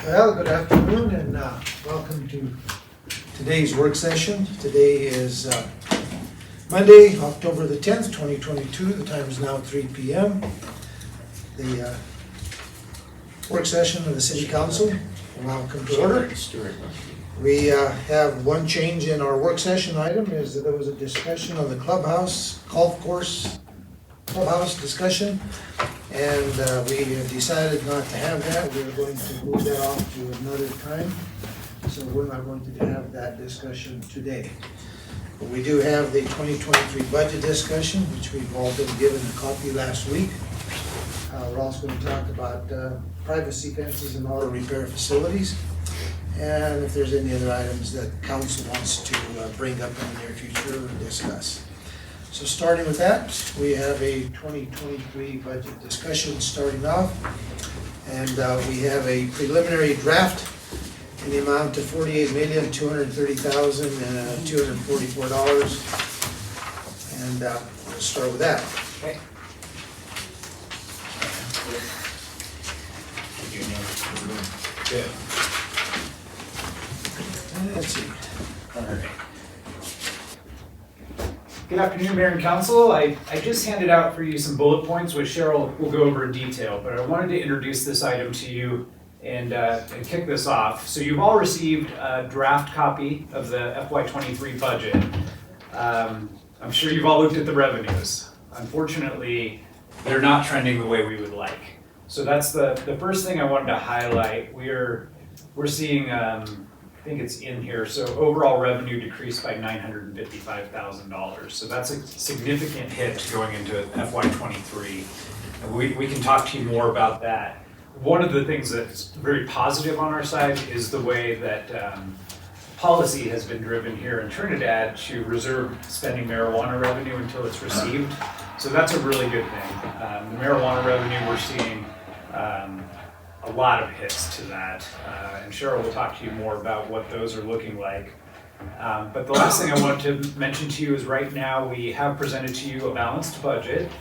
Well, good afternoon and welcome to today's work session. Today is Monday, October the 10th, 2022. The time is now 3 p.m. The work session of the City Council will now come to order. We have one change in our work session item is that there was a discussion of the clubhouse, golf course, clubhouse discussion. And we have decided not to have that. We're going to move that off to another time. So we're not going to have that discussion today. But we do have the 2023 budget discussion, which we've all been given a copy last week. We're also going to talk about privacy fences and auto repair facilities. And if there's any other items that council wants to bring up in the near future and discuss. So starting with that, we have a 2023 budget discussion starting off. And we have a preliminary draft in the amount of $48,230,244. And we'll start with that. Okay. Good. Let's see. All right. Good afternoon, Mayor and Council. I just handed out for you some bullet points, which Cheryl will go over in detail, but I wanted to introduce this item to you and kick this off. So you've all received a draft copy of the FY23 budget. I'm sure you've all looked at the revenues. Unfortunately, they're not trending the way we would like. So that's the first thing I wanted to highlight. We're seeing, I think it's in here, so overall revenue decreased by $955,000. So that's a significant hit going into FY23. And we can talk to you more about that. One of the things that's very positive on our side is the way that policy has been driven here in Trinidad to reserve spending marijuana revenue until it's received. So that's a really good thing. The marijuana revenue, we're seeing a lot of hits to that, and Cheryl will talk to you more about what those are looking like. But the last thing I want to mention to you is right now we have presented to you a balanced budget,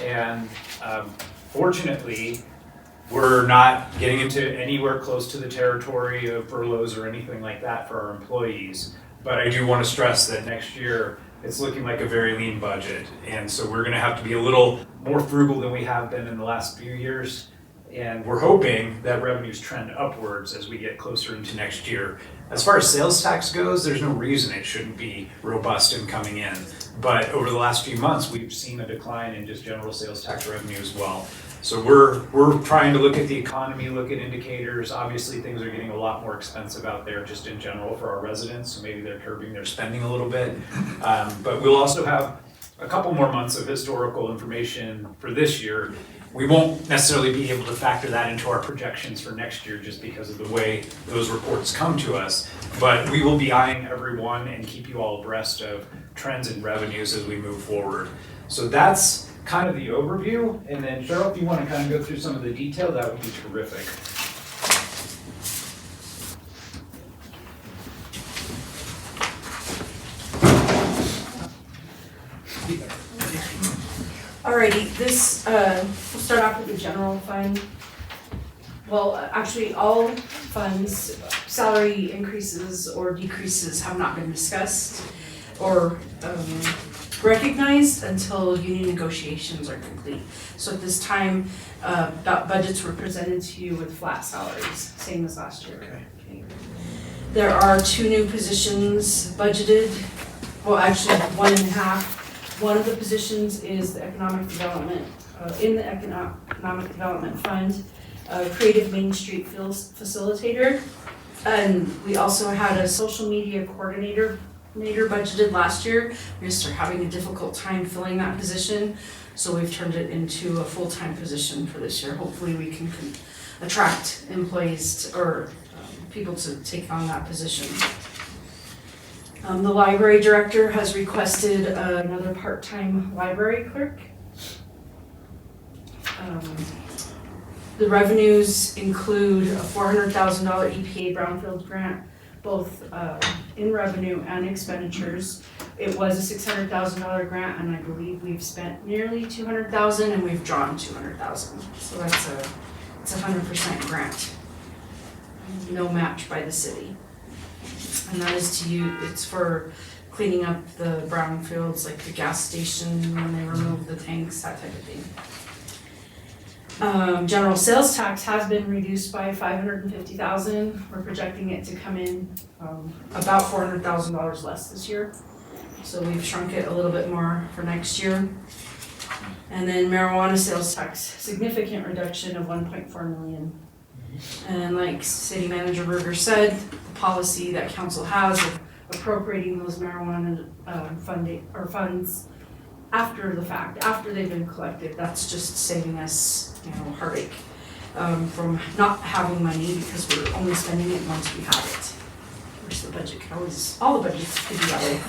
and fortunately we're not getting into anywhere close to the territory of furloughs or anything like that for our employees. But I do want to stress that next year it's looking like a very lean budget, and so we're going to have to be a little more frugal than we have been in the last few years. And we're hoping that revenues trend upwards as we get closer into next year. As far as sales tax goes, there's no reason it shouldn't be robust and coming in. But over the last few months, we've seen a decline in just general sales tax revenue as well. So we're trying to look at the economy, look at indicators. Obviously, things are getting a lot more expensive out there just in general for our residents. So maybe they're curbing their spending a little bit. But we'll also have a couple more months of historical information for this year. We won't necessarily be able to factor that into our projections for next year just because of the way those reports come to us. But we will be eyeing everyone and keep you all abreast of trends in revenues as we move forward. So that's kind of the overview. And then Cheryl, if you want to kind of go through some of the detail, that would be terrific. Alrighty, this, we'll start off with the general fund. Well, actually, all funds, salary increases or decreases have not been discussed or recognized until union negotiations are complete. So at this time, budgets were presented to you with flat salaries, same as last year. Okay. There are 2 new positions budgeted, well, actually 1.5. One of the positions is the economic development, in the economic development fund, creative Main Street facilitator. And we also had a social media coordinator budgeted last year. We just are having a difficult time filling that position. So we've turned it into a full-time position for this year. Hopefully we can attract employees or people to take on that position. The library director has requested another part-time library clerk. The revenues include a $400,000 EPA brownfield grant, both in revenue and expenditures. It was a $600,000 grant, and I believe we've spent nearly $200,000 and we've drawn $200,000. So it's a 100% grant. no match by the city. And that is to use, it's for cleaning up the brownfields, like the gas station, when they remove the tanks, that type of thing. General sales tax has been reduced by $550,000. We're projecting it to come in about $400,000 less this year. So we've shrunk it a little bit more for next year. And then marijuana sales tax, significant reduction of 1.4 million. And like City Manager Berger said, the policy that council has of appropriating those marijuana funding or funds after the fact, after they've been collected, that's just saving us, heartache from not having money because we're only spending it once we have it. Which the budget can always, all the budgets could be that way.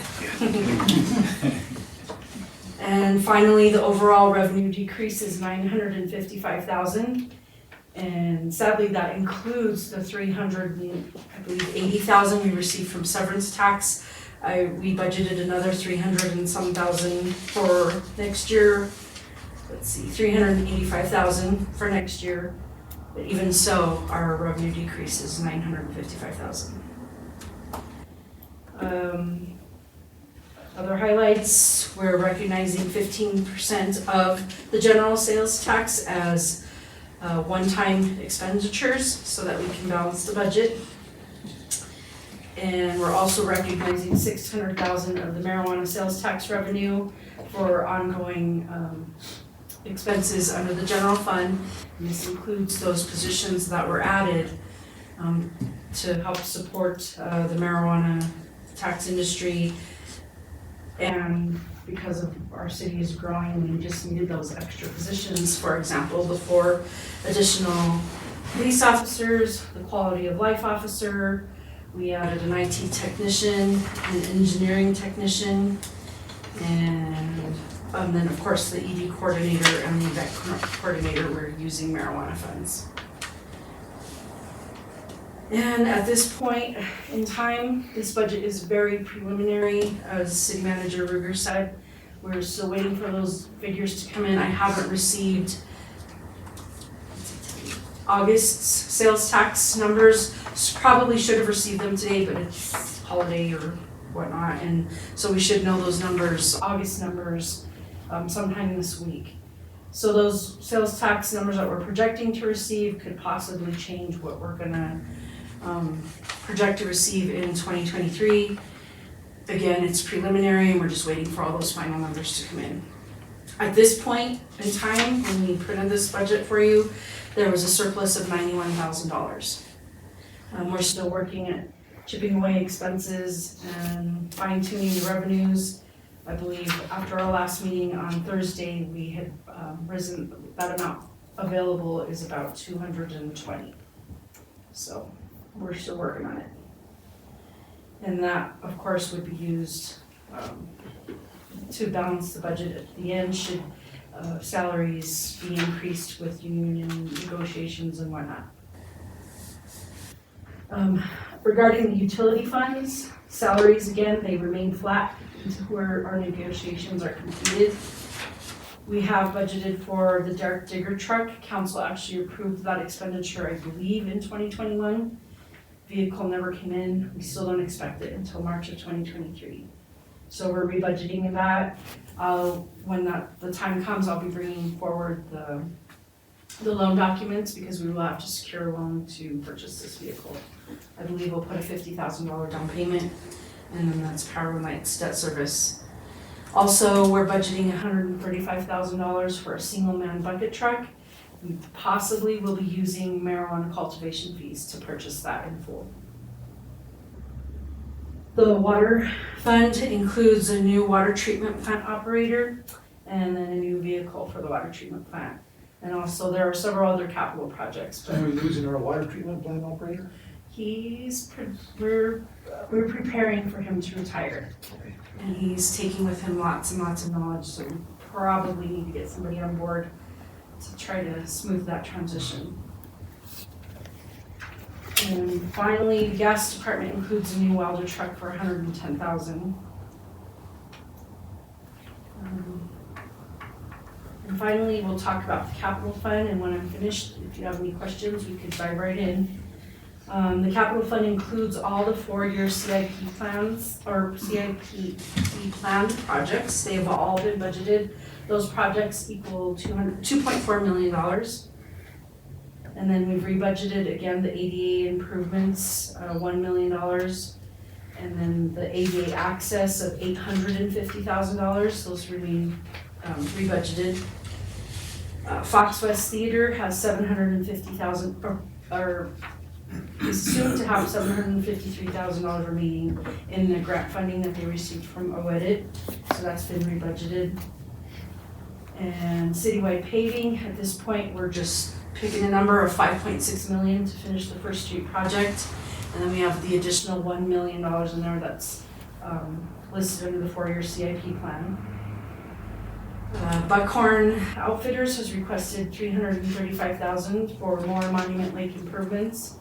And finally, the overall revenue decrease is $955,000. And sadly, that includes the $380,000 we received from severance tax. We budgeted another 300 and some thousand for next year. Let's see, 385,000 for next year. But even so, our revenue decrease is 955,000. Other highlights, we're recognizing 15% of the general sales tax as one-time expenditures so that we can balance the budget. And we're also recognizing $600,000 of the marijuana sales tax revenue for ongoing expenses under the general fund. And this includes those positions that were added to help support the marijuana tax industry. And because of our city is growing, we just needed those extra positions. For example, the 4 additional police officers, the quality of life officer, we added an IT technician, an engineering technician, and then of course the ED coordinator and the event coordinator were using marijuana funds. And at this point in time, this budget is very preliminary. As City Manager Ruger said, we're still waiting for those figures to come in. I haven't received August's sales tax numbers. Probably should have received them today, but it's holiday or whatnot, and so we should know those numbers, August numbers, sometime this week. So those sales tax numbers that we're projecting to receive could possibly change what we're gonna project to receive in 2023. Again, it's preliminary and we're just waiting for all those final numbers to come in. At this point in time, when we printed this budget for you, there was a surplus of $91,000. We're still working at chipping away expenses and fine tuning the revenues. I believe after our last meeting on Thursday, we had risen, that amount available is about 220. So we're still working on it. And that, of course, would be used to balance the budget at the end should salaries be increased with union negotiations and whatnot. Regarding the utility funds, salaries, again, they remain flat until where our negotiations are completed. We have budgeted for the dark digger truck. Council actually approved that expenditure, I believe, in 2021. Vehicle never came in. We still don't expect it until March of 2023. So we're rebudgeting that. When the time comes, I'll be bringing forward the loan documents because we will have to secure a loan to purchase this vehicle. I believe we'll put a $50,000 down payment, and then that's Power & Light's debt service. Also, we're budgeting $135,000 for a single-man bucket truck. We possibly will be using marijuana cultivation fees to purchase that in full. The water fund includes a new water treatment plant operator and then a new vehicle for the water treatment plant. And also there are several other capital projects. Are we losing our water treatment plant operator? We're preparing for him to retire. Okay. And he's taking with him lots and lots of knowledge, so we probably need to get somebody on board to try to smooth that transition. And finally, the gas department includes a new welder truck for $110,000. And finally, we'll talk about the capital fund, and when I'm finished, if you have any questions, we could dive right in. The capital fund includes all the 4-year CIP plans, or CIP planned projects. They have all been budgeted. Those projects equal $2.4 million. And then we've rebudgeted again the ADA improvements, $1 million. And then the ADA access of $850,000, those remain rebudgeted. Fox West Theater has $750,000, or is soon to have $753,000 remaining in the grant funding that they received from OEDIT, so that's been rebudgeted. And citywide paving, at this point, we're just picking a number of $5.6 million to finish the First Street project. And then we have the additional $1 million in there that's listed under the 4-year CIP plan. Buckhorn Outfitters has requested $335,000 for more Monument Lake improvements.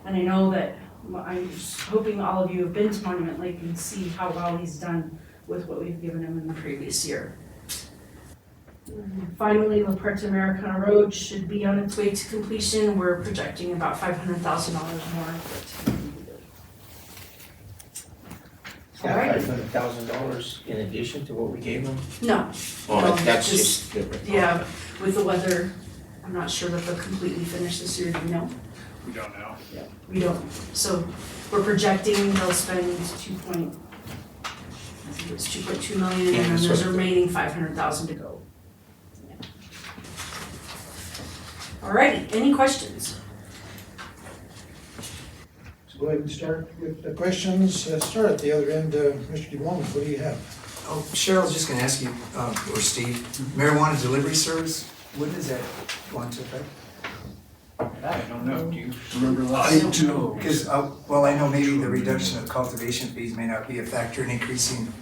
And I know that, I'm just hoping all of you have been to Monument Lake and see how well he's done with what we've given him in the previous year. Finally, La Puerta Americana Road should be on its way to completion. We're projecting about $500,000 more for it to be completed. Yeah, $500,000 in addition to what we gave them? No, Oh, No, that's just- just different. yeah, with the weather, I'm not sure that they'll completely finish this year, do you know? We don't know. We don't, so we're projecting they'll spend I think it's 2.2 million, and Yeah, then that's there's what- remaining 500,000 to go. Yeah. Alrighty, any questions? So go ahead and start with the questions. Start at the other end, Mr. DeBon, what do you have? Oh, Cheryl, I was just gonna ask you, or Steve, marijuana delivery service, when does that go into effect? I don't know, do you remember I do. Because, well, I know maybe the reduction of cultivation fees may not be a factor in increasing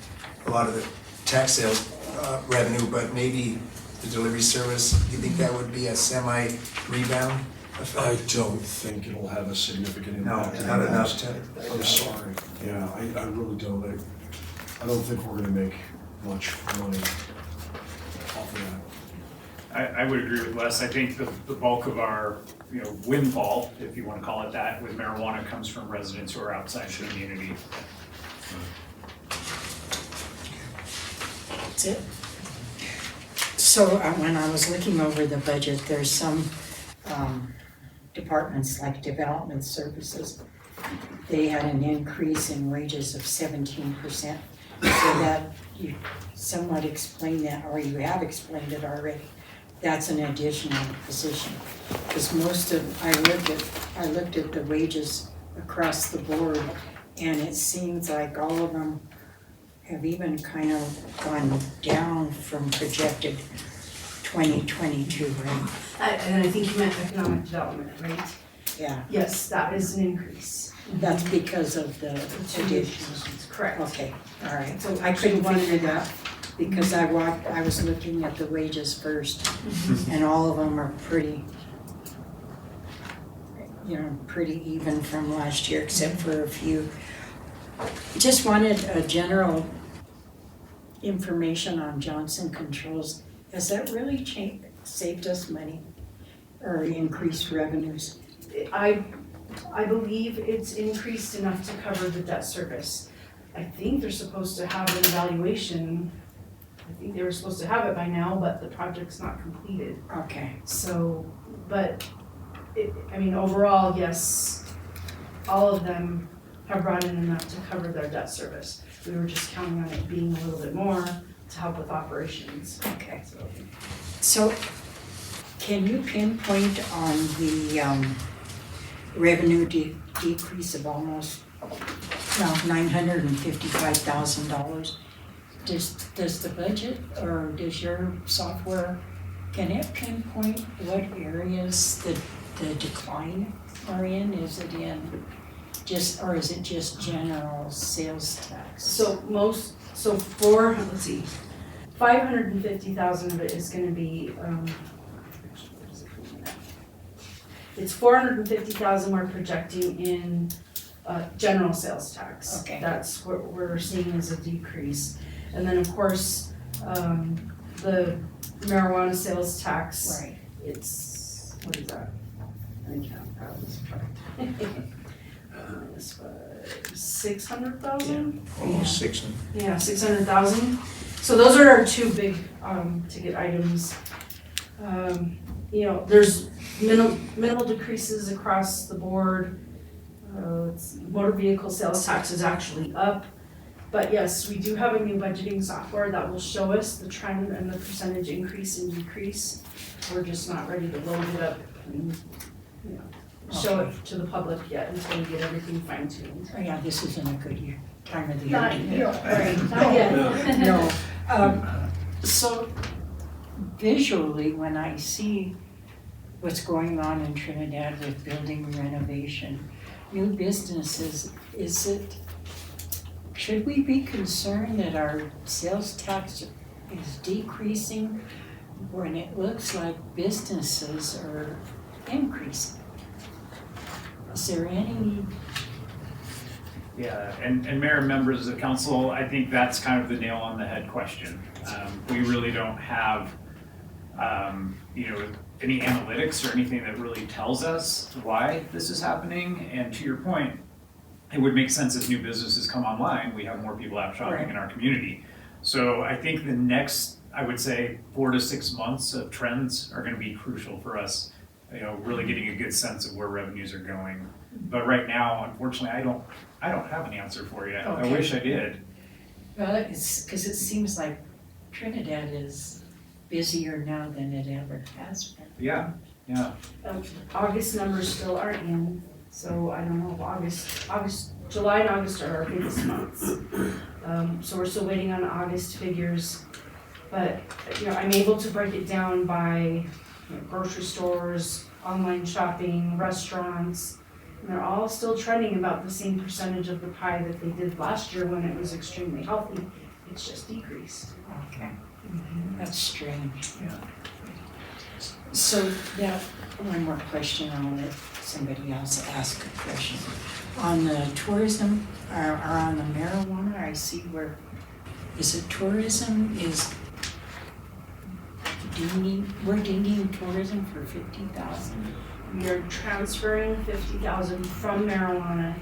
a lot of the tax sales revenue, but maybe the delivery service, you think that would be a semi-rebound I effect? don't think it'll have a significant No, impact. not enough to. I'm sorry, yeah, I really don't, I don't think we're gonna make much money off of that. I would agree with Wes. I think the bulk of our, windfall, if you want to call it that, with marijuana comes from residents who are outside the community. That's it. So when I was looking over the budget, there's some departments like Development Services. They had an increase in wages of 17%. So that you somewhat explained that, or you have explained it already. That's an additional position. Because I looked at the wages across the board, and it seems like all of them have even kind of gone down from projected 2022, right? And I think you meant economic development, right? Yeah, Yes, that is an increase. that's because of the Two new additions. positions, correct. Okay, all right. So I couldn't one and a figure that half. because I was looking at the wages first, and all of them are pretty even from last year, except for a few. Just wanted a general information on Johnson Controls. Has that really saved us money or increased revenues? I believe it's increased enough to cover the debt service. I think they're supposed to have an evaluation. I think they were supposed to have it by now, but the project's not completed. Okay, So, but, overall, yes, all of them have brought in enough to cover their debt service. We were just counting on it being a little bit more to help with operations. okay. So, So can you pinpoint on the revenue decrease of almost, $955,000? Does the budget or does your software, can it pinpoint what areas the decline are in? Is it in or is it just general sales tax? so 550,000 of it is gonna be, it's 450,000 we're projecting in, general sales tax. Okay. That's what we're seeing as a decrease. And then, of course, the marijuana sales tax, Right, it's, what is that? I can't, that was minus 600,000? Almost 600. Yeah, 600,000. So those are our two big ticket items. You know, there's minimal decreases across the board. Motor vehicle sales tax is actually up. But yes, we do have a new budgeting software that will show us the trend and the percentage increase and decrease. We're just not ready to load it up and, you know, show it to the public yet until we get everything fine tuned. Oh, yeah, this isn't a good year, time of the Not year. yet. Not yet. No, so visually, when I see what's going on in Trinidad with building renovation, new businesses, should we be concerned that our sales tax is decreasing when it looks like businesses are increasing? Is there any? Yeah, and Mayor and members of the council, I think that's kind of the nail on the head question. We really don't have, you know, any analytics or anything that really tells us why this is happening. And to your point, it would make sense as new businesses come online, we have more people out shopping in our community. So I think the next, I would say, 4 to 6 months of trends are gonna be crucial for us, you know, really getting a good sense of where revenues are going. But right now, unfortunately, I don't have an answer for you. I Okay. wish I did. Well, it's, because it seems like Trinidad is busier now than it ever has been. Yeah. August numbers still aren't in, so I don't know if July and August are our biggest months. So we're still waiting on August figures. But, you know, I'm able to break it down by, you know, grocery stores, online shopping, restaurants. And they're all still trending about the same percentage of the pie that they did last year when it was extremely healthy. It's just decreased. Okay. That's strange. Yeah. So now, one more question, I'll let somebody else ask a question. On the tourism, or on the marijuana, I see where, is it tourism is we're dinging tourism for 50,000? We are transferring 50,000 from marijuana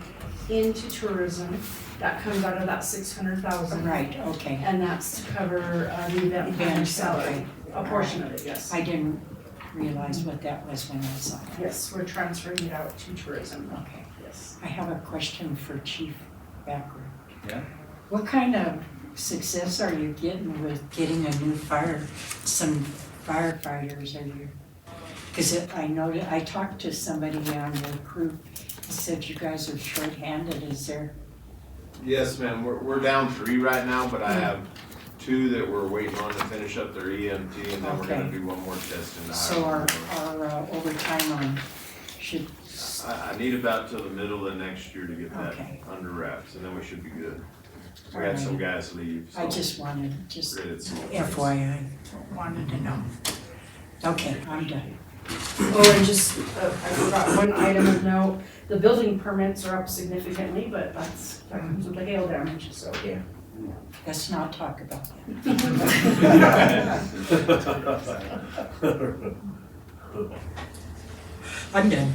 into tourism. That comes out of that 600,000. Right, okay. And that's to cover the event planner's salary, Okay. a portion of it, yes. I didn't realize what that was when I saw that. Yes, we're transferring it out to tourism, Okay. yes. I have a question for Chief Backer. Yeah. What kind of success are you getting with getting a new some firefighters? Are you? Because I know, I talked to somebody on your crew, he said you guys are short-handed, is there? Yes, ma'am, we're down 3 right now, but I have 2 that we're waiting on to finish up their EMT, and then we're gonna Okay. do one more test in the So higher. our overtime on, should, I need about till the middle of next year to get that Okay. under wraps, and then we should be good. We had some guys leave, so. I just wanted, just we're gonna see. FYI, wanted to know. Okay, I'm done. Oh, and just, I forgot one item of note, the building permits are up significantly, but that comes with the hail damage, so, yeah. Let's not talk about that. I'm done.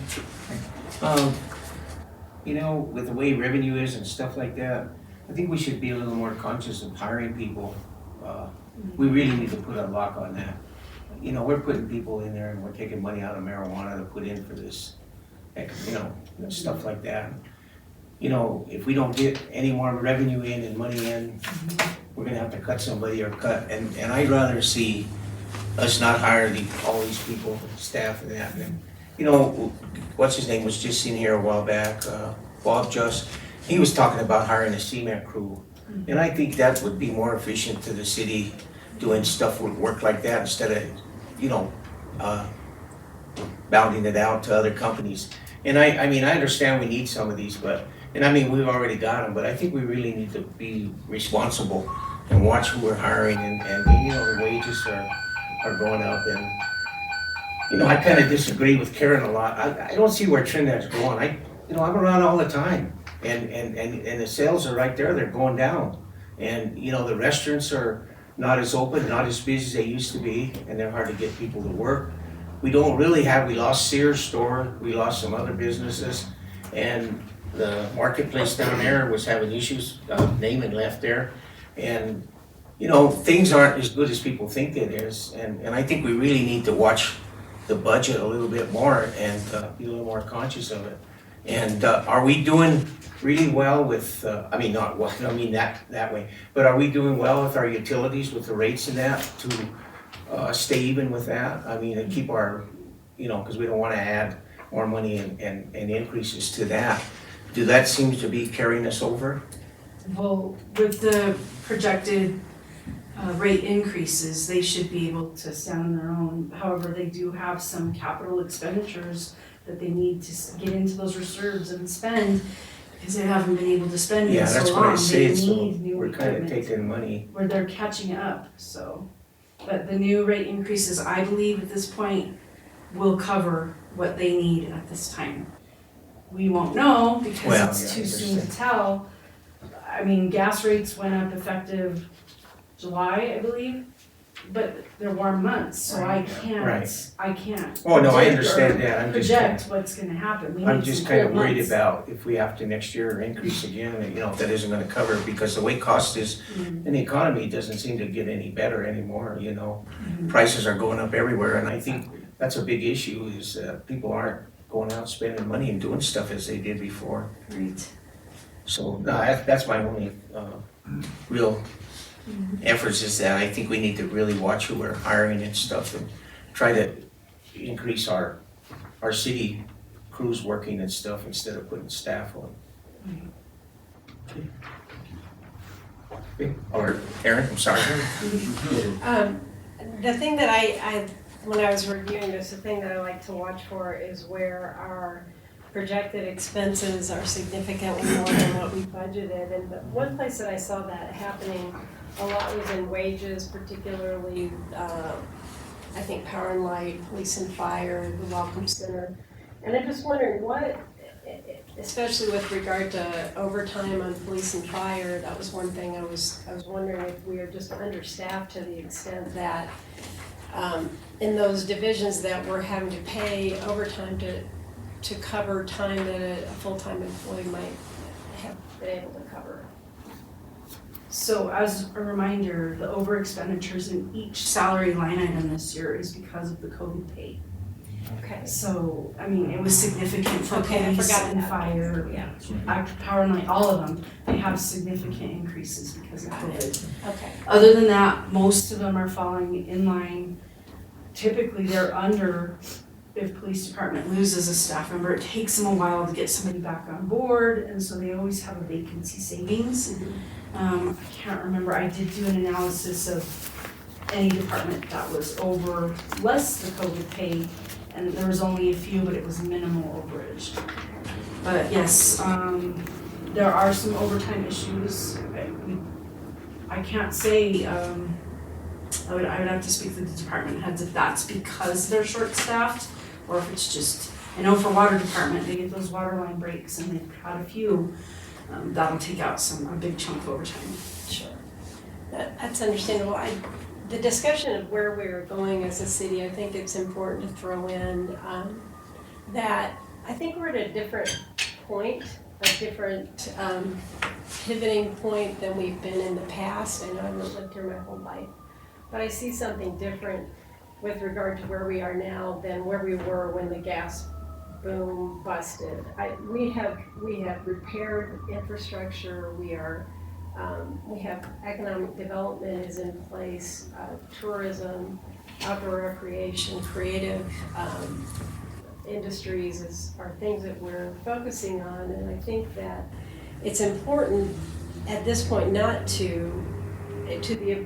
You know, with the way revenue is and stuff like that, I think we should be a little more conscious of hiring people. We really need to put a lock on that. You know, we're putting people in there and we're taking money out of marijuana to put in for this, you know, stuff like that. You know, if we don't get any more revenue in and money in, we're gonna have to cut somebody or cut, and I'd rather see us not hire all these people, staff and that. And, you know, what's his name was just in here a while back, Bob Just, he was talking about hiring a cement crew. And I think that would be more efficient to the city, doing stuff with work like that instead of, you know, bounding it out to other companies. And I mean, I understand we need some of these, but, and I mean, we've already got them, but I think we really need to be responsible and watch who we're hiring and you know, the wages are going up. And, you know, I kind of disagree with Karen a lot. I don't see where Trinidad's going. You know, I'm around all the time and the sales are right there, they're going down. And, you know, the restaurants are not as open, not as busy as they used to be, and they're hard to get people to work. We don't really have, we lost Sears store, we lost some other businesses, and the marketplace down there was having issues, Naaman left there. And, you know, things aren't as good as people think it is, and I think we really need to watch the budget a little bit more and be a little more conscious of it. And are we doing really well with, I mean, not well, I don't mean that way, but are we doing well with our utilities, with the rates and that, to stay even with that? I mean, and keep our, you know, because we don't want to add more money and increases to that. Do that seem to be carrying us over? Well, with the projected rate increases, they should be able to stand on their own. However, they do have some capital expenditures that they need to get into those reserves and spend because they haven't been able to spend Yeah, in so that's what I long. say, They so need new we're kind of equipment taking money. where they're catching up, so. But the new rate increases, I believe at this point, will cover what they need at this time. We won't know Well, because it's yeah, too soon to understand. tell. I mean, gas rates went up effective July, I believe, but they're warm months, so I Right. can't. Oh, no, I predict or understand that. I'm just Project what's gonna happen. We I'm need just some kind of cold worried months. about if we have to next year increase again, and, you know, if that isn't gonna cover it, because the way cost is, Mhm. and the economy doesn't seem to get any better anymore, you know? Mhm. Prices are going up everywhere, and I think that's a big issue, is people aren't going out spending money and doing stuff as they did before. Right. So, no, that's my only real efforts, is that I think we need to really watch who we're hiring and stuff, and try to increase our city crews working and stuff instead of putting staff on. Okay. Or Aaron, I'm sorry. The thing that I, when I was reviewing this, the thing that I like to watch for is where our projected expenses are significantly more than what we budgeted. And the one place that I saw that happening a lot was in wages, particularly, I think Power and Light, Police and Fire, the Welcome Center. And I'm just wondering what, especially with regard to overtime on police and fire, that was one thing I was wondering if we are just understaffed to the extent that in those divisions that we're having to pay overtime to cover time that a full-time employee might have been able to cover. So as a reminder, the over expenditures in each salary line item this year is because of the COVID pay. Okay. So, I mean, it was significant for Okay, I police forgot and that. fire, Yeah. Power and Light, all of them. They have significant increases because of Got it. COVID. Okay. Other than that, most of them are falling in line. Typically, they're under, if police department loses a staff member, it takes them a while to get somebody back on board, and so they always have a vacancy savings. I can't remember, I did do an analysis of any department that was over less the COVID pay, and there was only a few, but it was minimal overage. But yes, there are some overtime issues. I can't say, I would have to speak to the department heads if that's because they're short-staffed, or if it's just, I know for water department, they get those water line breaks, and they've had a few. That'll take out a big chunk of overtime. Sure. That's understandable. The discussion of where we're going as a city, I think it's important to throw in that I think we're at a different point, a different pivoting point than we've been in the past. I know I've lived here my whole life, but I see something different with regard to where we are now than where we were when the gas boom busted. We have repaired infrastructure. We have economic development is in place, tourism, outdoor recreation, creative industries are things that we're focusing on, and I think that it's important at this point not to the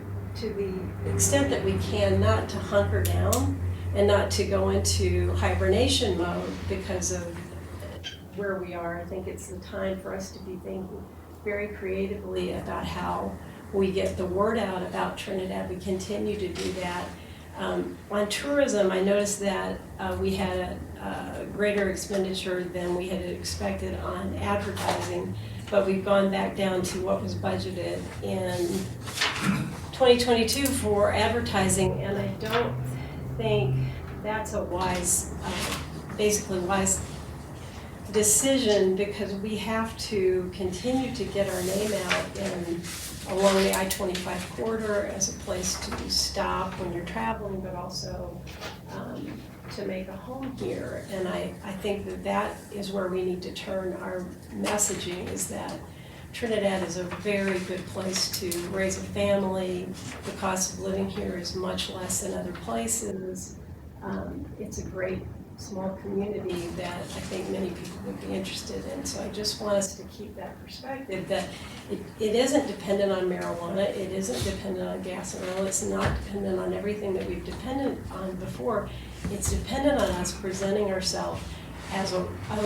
extent that we can, not to hunker down and not to go into hibernation mode because of where we are. I think it's the time for us to be thinking very creatively about how we get the word out about Trinidad. We continue to do that. On tourism, I noticed that we had a greater expenditure than we had expected on advertising, but we've gone back down to what was budgeted in 2022 for advertising, and I don't think that's a wise decision because we have to continue to get our name out along the I-25 corridor as a place to stop when you're traveling, but also to make a home here. And I think that is where we need to turn our messaging, is that Trinidad is a very good place to raise a family. The cost of living here is much less than other places. It's a great small community that I think many people would be interested in. So I just want us to keep that perspective, that it isn't dependent on marijuana, it isn't dependent on gas and oil, it's not dependent on everything that we've depended on before. It's dependent on us presenting ourselves as a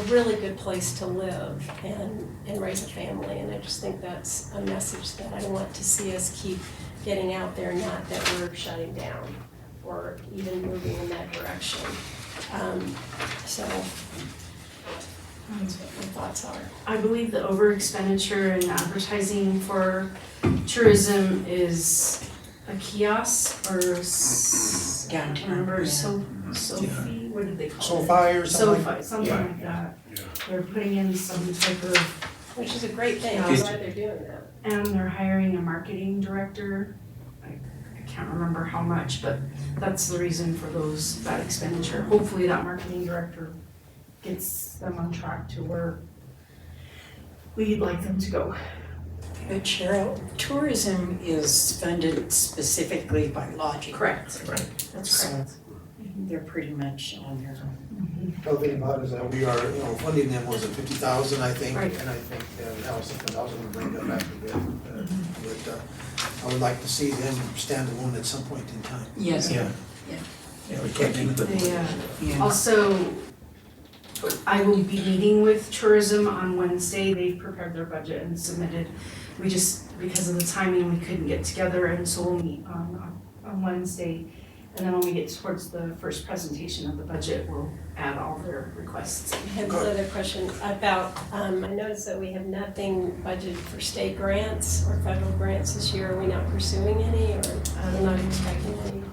really good place to live and raise a family. And I just think that's a message that I want to see us keep getting out there, not that we're shutting down or even moving in that direction. So that's what my thoughts are. I believe the over expenditure in advertising for tourism is a kiosk or I can't remember, Sophie, what did they call it? SoFi or something? SoFi, something Yeah. like that. Yeah. They're putting in some type of, Which is a great thing, I'm glad they're doing that. and they're hiring a marketing director. I can't remember how much, but that's the reason for that expenditure. Hopefully that marketing director gets them on track to where we'd like them to go. But Cheryl, tourism is funded specifically by lodging. Correct. Right. That's correct. They're pretty much on their own. The thing about it is that we are, funding them was at 50,000, I think, Right. and I think that was something I was gonna bring that back a bit. But I would like to see them stand alone at some point in time. Yes. Yeah. Yeah. We can't keep them. Yeah. Also, I will be meeting with tourism on Wednesday. They've prepared their budget and submitted. We just, because of the timing, we couldn't get together, and so we'll meet on Wednesday. And then when we get towards the first presentation of the budget, we'll add all their requests. I have another question about, I noticed that we have nothing budgeted for state grants or federal grants this year. Are we not pursuing any, or are we not expecting any?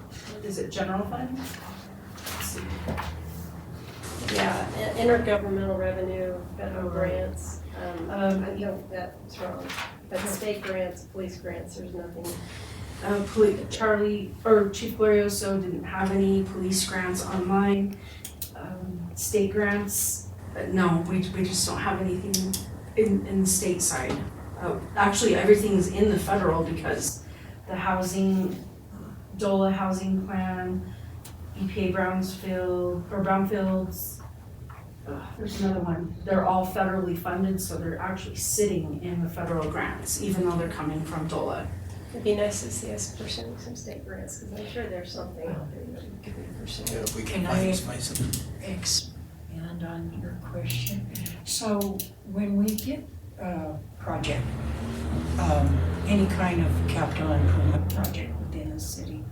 Is it general fund? Let's see. Yeah, intergovernmental revenue, federal grants. Um, That's wrong. But state grants, police grants, there's nothing. Chief Glorioso didn't have any police grants online. State grants, no, we just don't have anything in the state side. Actually, everything's in the federal because the DOLA housing plan, EPA brownfields, there's another one. They're all federally funded, so they're actually sitting in the federal grants, even though they're coming from DOLA. It'd be nice to see us pursuing some state grants, because I'm sure there's something out there that we could be pursuing. Yeah, if we can Can I- find some. Expand on your question. So when we get a project, any kind of capital improvement project within a city,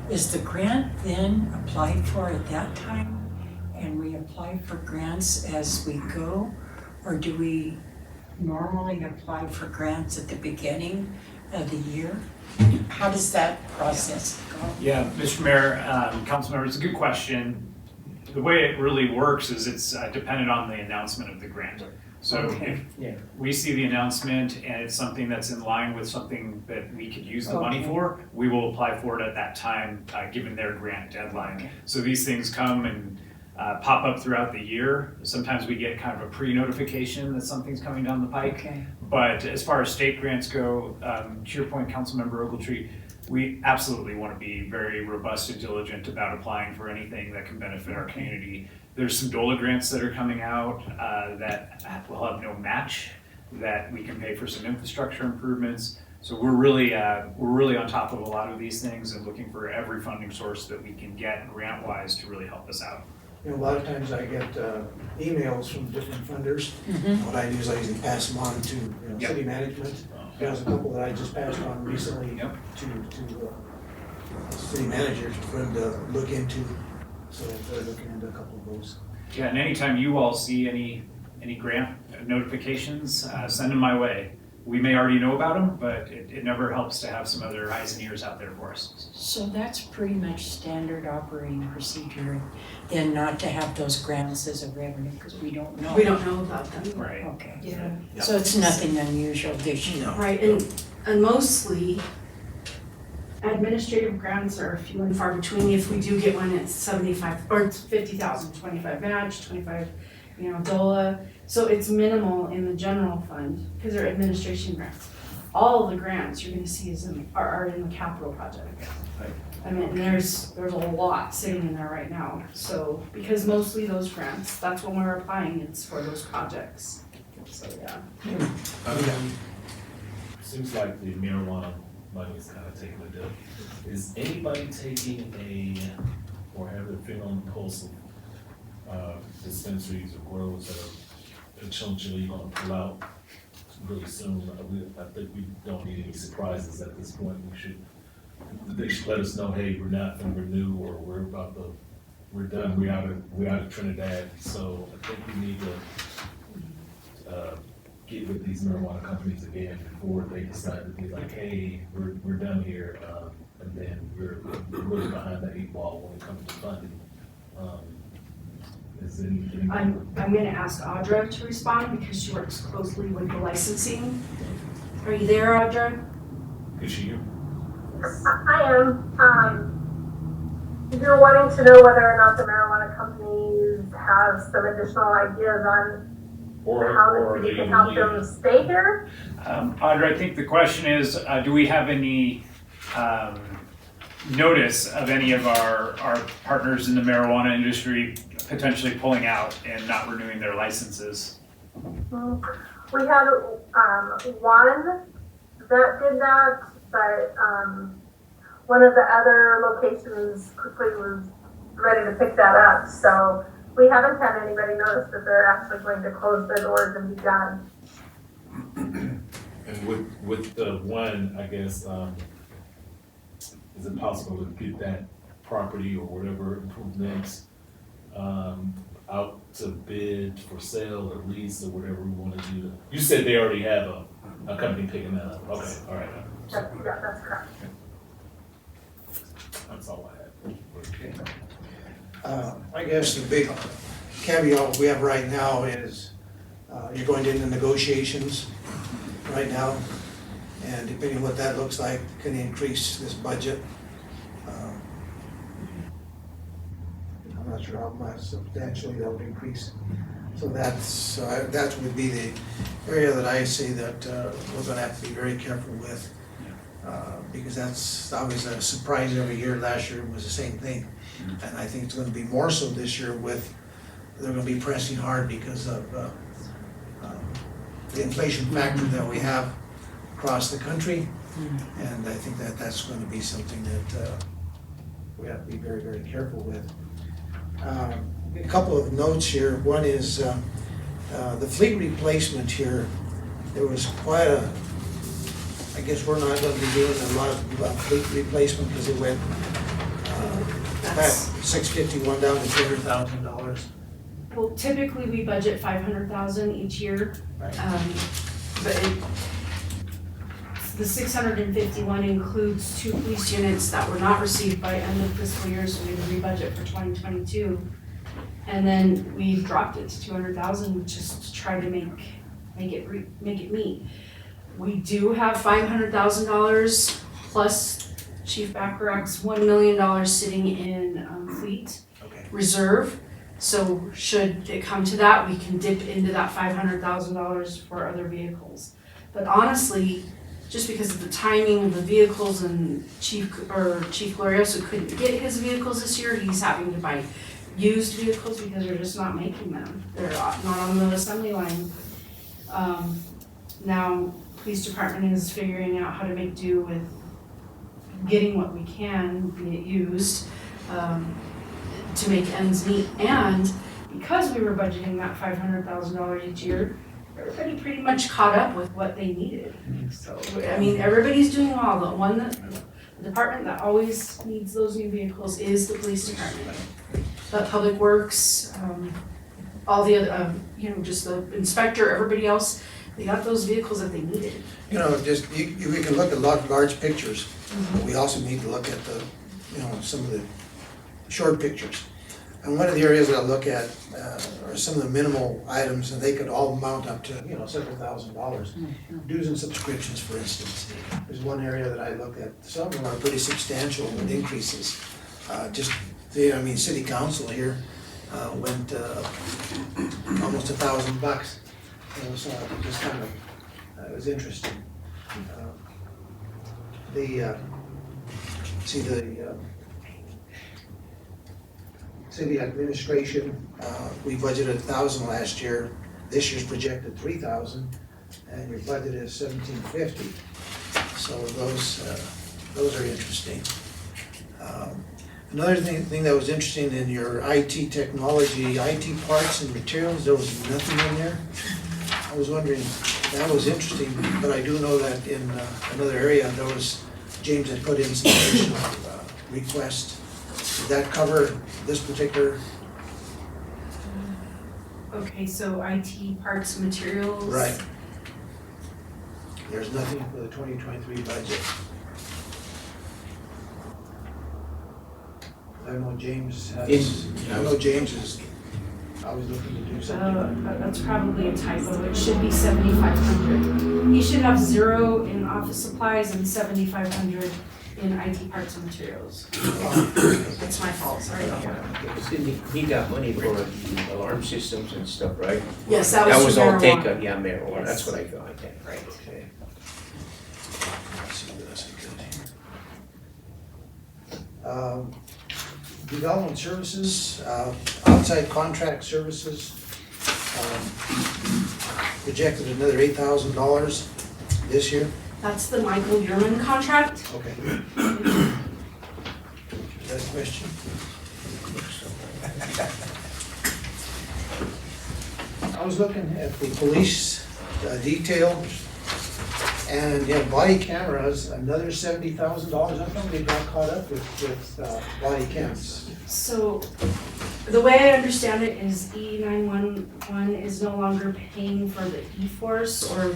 is the grant then applied for at that time? And we apply for grants as we go? Or do we normally apply for grants at the beginning of the year? How does that process go? Yeah, Mr. Mayor, council members, it's a good question. The way it really works is it's dependent on the announcement of the grant. So Okay. if we see the announcement and it's something that's in line with something that we could use the money Okay. for, we will apply for it at that time, given their grant deadline. Okay. So these things come and pop up throughout the year. Sometimes we get kind of a pre-notification that something's coming down the pike. Okay. But as far as state grants go, to your point, Councilmember Ogletree, we absolutely want to be very robust and diligent about applying for anything that can benefit our community. There's some DOLA grants that are coming out that will have no match, that we can pay for some infrastructure improvements. So we're really on top of a lot of these things and looking for every funding source that we can get grant-wise to really help us out. A lot of times I get emails from different funders. Mhm. What I do is I usually pass them on to Yep. city management. There's a couple that I just passed on recently Yep. to city managers for them to look into. So they're looking into a couple of those. Yeah, and anytime you all see any grant notifications, send them my way. we may already know about them, but it never helps to have some other eyes and ears out there for us. So that's pretty much standard operating procedure, then not to have those grants as a revenue, because we don't know. We don't know about them. Right. Okay, Yeah. so it's nothing unusual this year. No. Right, and mostly administrative grants are few and far between. If we do get one, it's 75, or it's 50,000, 25 match, 25, DOLA. So it's minimal in the general fund, because they're administration grants. All of the grants you're gonna see are in the capital project. Right. I mean, there's a lot sitting in there right now. So, because mostly those grants, that's when we're applying, it's for those projects. So, yeah. Seems like the marijuana money is kind of taking a dip. Is anybody taking or have their finger on the pulse of dispensaries or grows that are potentially gonna pull out really soon? I think we don't need any surprises at this point. They should let us know, hey, we're not gonna renew, or we're done, we're out of Trinidad. So I think we need to get with these marijuana companies again before they decide to be like, hey, we're done here, and then we're really behind the 8 ball when it comes to funding. Is anything? I'm gonna ask Audra to respond because she works closely with the licensing. Are you there, Audra? Is she here? I am. You're wanting to know whether or not the marijuana companies have some additional ideas on how Or the are city they can help gonna them leave? stay here? Audra, I think the question is, do we have any notice of any of our partners in the marijuana industry potentially pulling out and not renewing their licenses? We had one that did that, but one of the other locations quickly was ready to pick that up. So we haven't had anybody notice that they're actually going to close their doors and be done. And with the one, I guess, is it possible to get that property or whatever improvements out to bid for sale or lease or whatever we want to do? You said they already have a company picking that up. Okay, all right. Yeah, that's correct. That's all I had. I guess the big caveat we have right now is you're going into negotiations right now, and depending on what that looks like, can increase this budget. I'm not sure how much substantially that would increase. So that would be the area that I say that we're gonna have to be very careful with. Because that's always a surprise every year. Last year was the same thing. And I think it's gonna be more so this year they're gonna be pressing hard because of the inflation factor that we have across the country. And I think that's gonna be something that we have to be very, very careful with. A couple of notes here. One is the fleet replacement here. There was quite I guess we're not gonna be doing a lot of fleet replacement because it went $651 down to $200,000. Well, typically we budget 500,000 each year. Right. But the 651 includes 2 police units that were not received by end of fiscal year, so we had to rebudget for 2022. And then we've dropped it to 200,000 just to try to make it meet. We do have $500,000 plus Chief Bacharach's $1 million sitting in fleet reserve. So should it come to that, we can dip into that $500,000 for other vehicles. But honestly, just because of the timing of the vehicles and Chief Glorioso couldn't get his vehicles this year, he's having to buy used vehicles because they're just not making them. They're not on the assembly line. Now, police department is figuring out how to make do with getting what we can, be it used, to make ends meet. And because we were budgeting that $500,000 each year, everybody pretty much caught up with what they needed. So, I mean, everybody's doing well. The department that always needs those new vehicles is the police department. But Public Works, all the other, just the inspector, everybody else, They got those vehicles that they needed. You know, just, we can look at large pictures, but we also need to look at the, you know, some of the short pictures. And one of the areas that I look at are some of the minimal items, and they could all mount up to, you know, several $1,000s. Dues and subscriptions, for instance, is one area that I look at. Some of them are pretty substantial with increases. City council here went almost $1,000. You know, so it just kind of, it was interesting. City administration, we budgeted 1,000 last year. This year's projected 3,000, and your budget is 1,750. So those are interesting. Another thing that was interesting in your IT technology, IT parts and materials, there was nothing in there. I was wondering, that was interesting, but I do know that in another area, James had put in some additional requests. Did that cover this particular? Okay, so IT parts, materials. Right. There's nothing for the 2023 budget. I know James is always looking to do something. That's probably a typo. It should be 7,500. He should have 0 in office supplies and 7,500 in IT parts and materials. That's my fault, sorry about that. He got money for the alarm systems and stuff, right? Yes, that was all marijuana. taken, yeah, marijuana, Yes. that's what I thought, okay. Right. Okay. Let's see what else I got here. Development services, outside contract services, projected another $8,000 this year. That's the Michael Yerman contract. Okay. That's a question. I was looking at the police detail, and yeah, body cameras, another $70,000. I thought we got caught up with body cams. So, the way I understand it is E911 is no longer paying for the E-Force or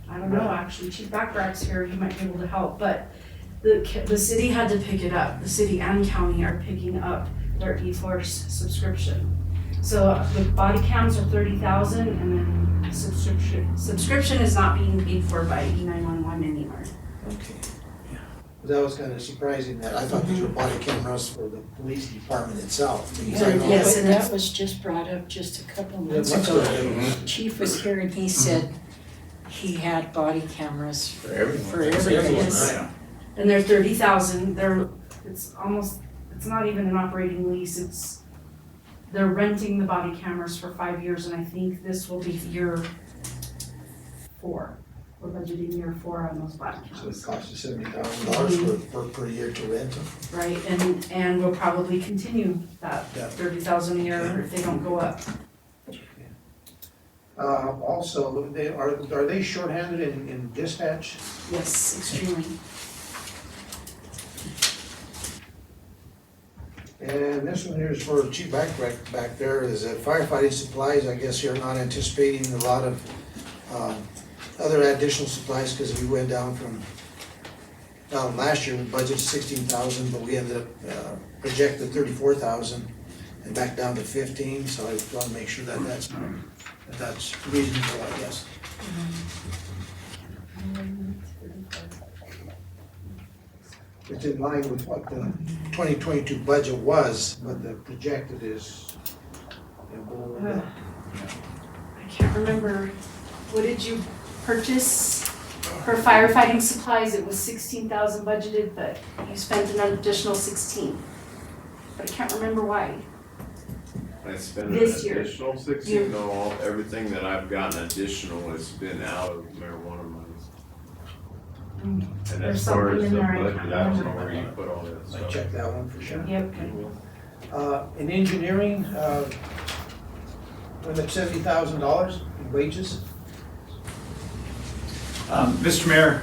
I don't know, actually, Chief Backrack's here, he might be able to help, but the city had to pick it up. The city and county are picking up their E-Force subscription. So the body cams are 30,000, and then subscription is not being paid for by E911 anymore. Okay. Yeah. That was kind of surprising that I thought these were body cameras for the police department itself. Because I know Yes, But and that was just brought up just a couple of months months ago. ago. Chief was here and he said he had body cameras For everyone. for everybody. Yes. And they're 30,000, it's not even an operating lease, they're renting the body cameras for 5 years, and I think this will be year 4. We're budgeting year 4 on those body So it cameras, costs us $70,000 per year to rent them. right? And we'll probably continue that Yeah. 30,000 a year if they don't go up. Also, are they shorthanded in dispatch? Yes, extremely. And this one here is for Chief Backrack back there, is that firefighting supplies. I guess you're not anticipating a lot of other additional supplies, because we went down from, last year we budgeted 16,000, but we ended up projected 34,000 and back down to 15, so I want to make sure that that's reasonable, I guess. It's in line with what the 2022 budget was, but the projected is, below that. I can't remember, what did you purchase for firefighting supplies? It was 16,000 budgeted, but you spent an additional 16. But I can't remember why. I spent an This year. additional 16, no, everything that I've gotten additional has been out of marijuana money. And There's as far as something the in there I budget, can't I don't know remember. where you put all that I stuff. checked that one for sure. Yep. In engineering, went up $70,000 in wages. Mr. Mayor,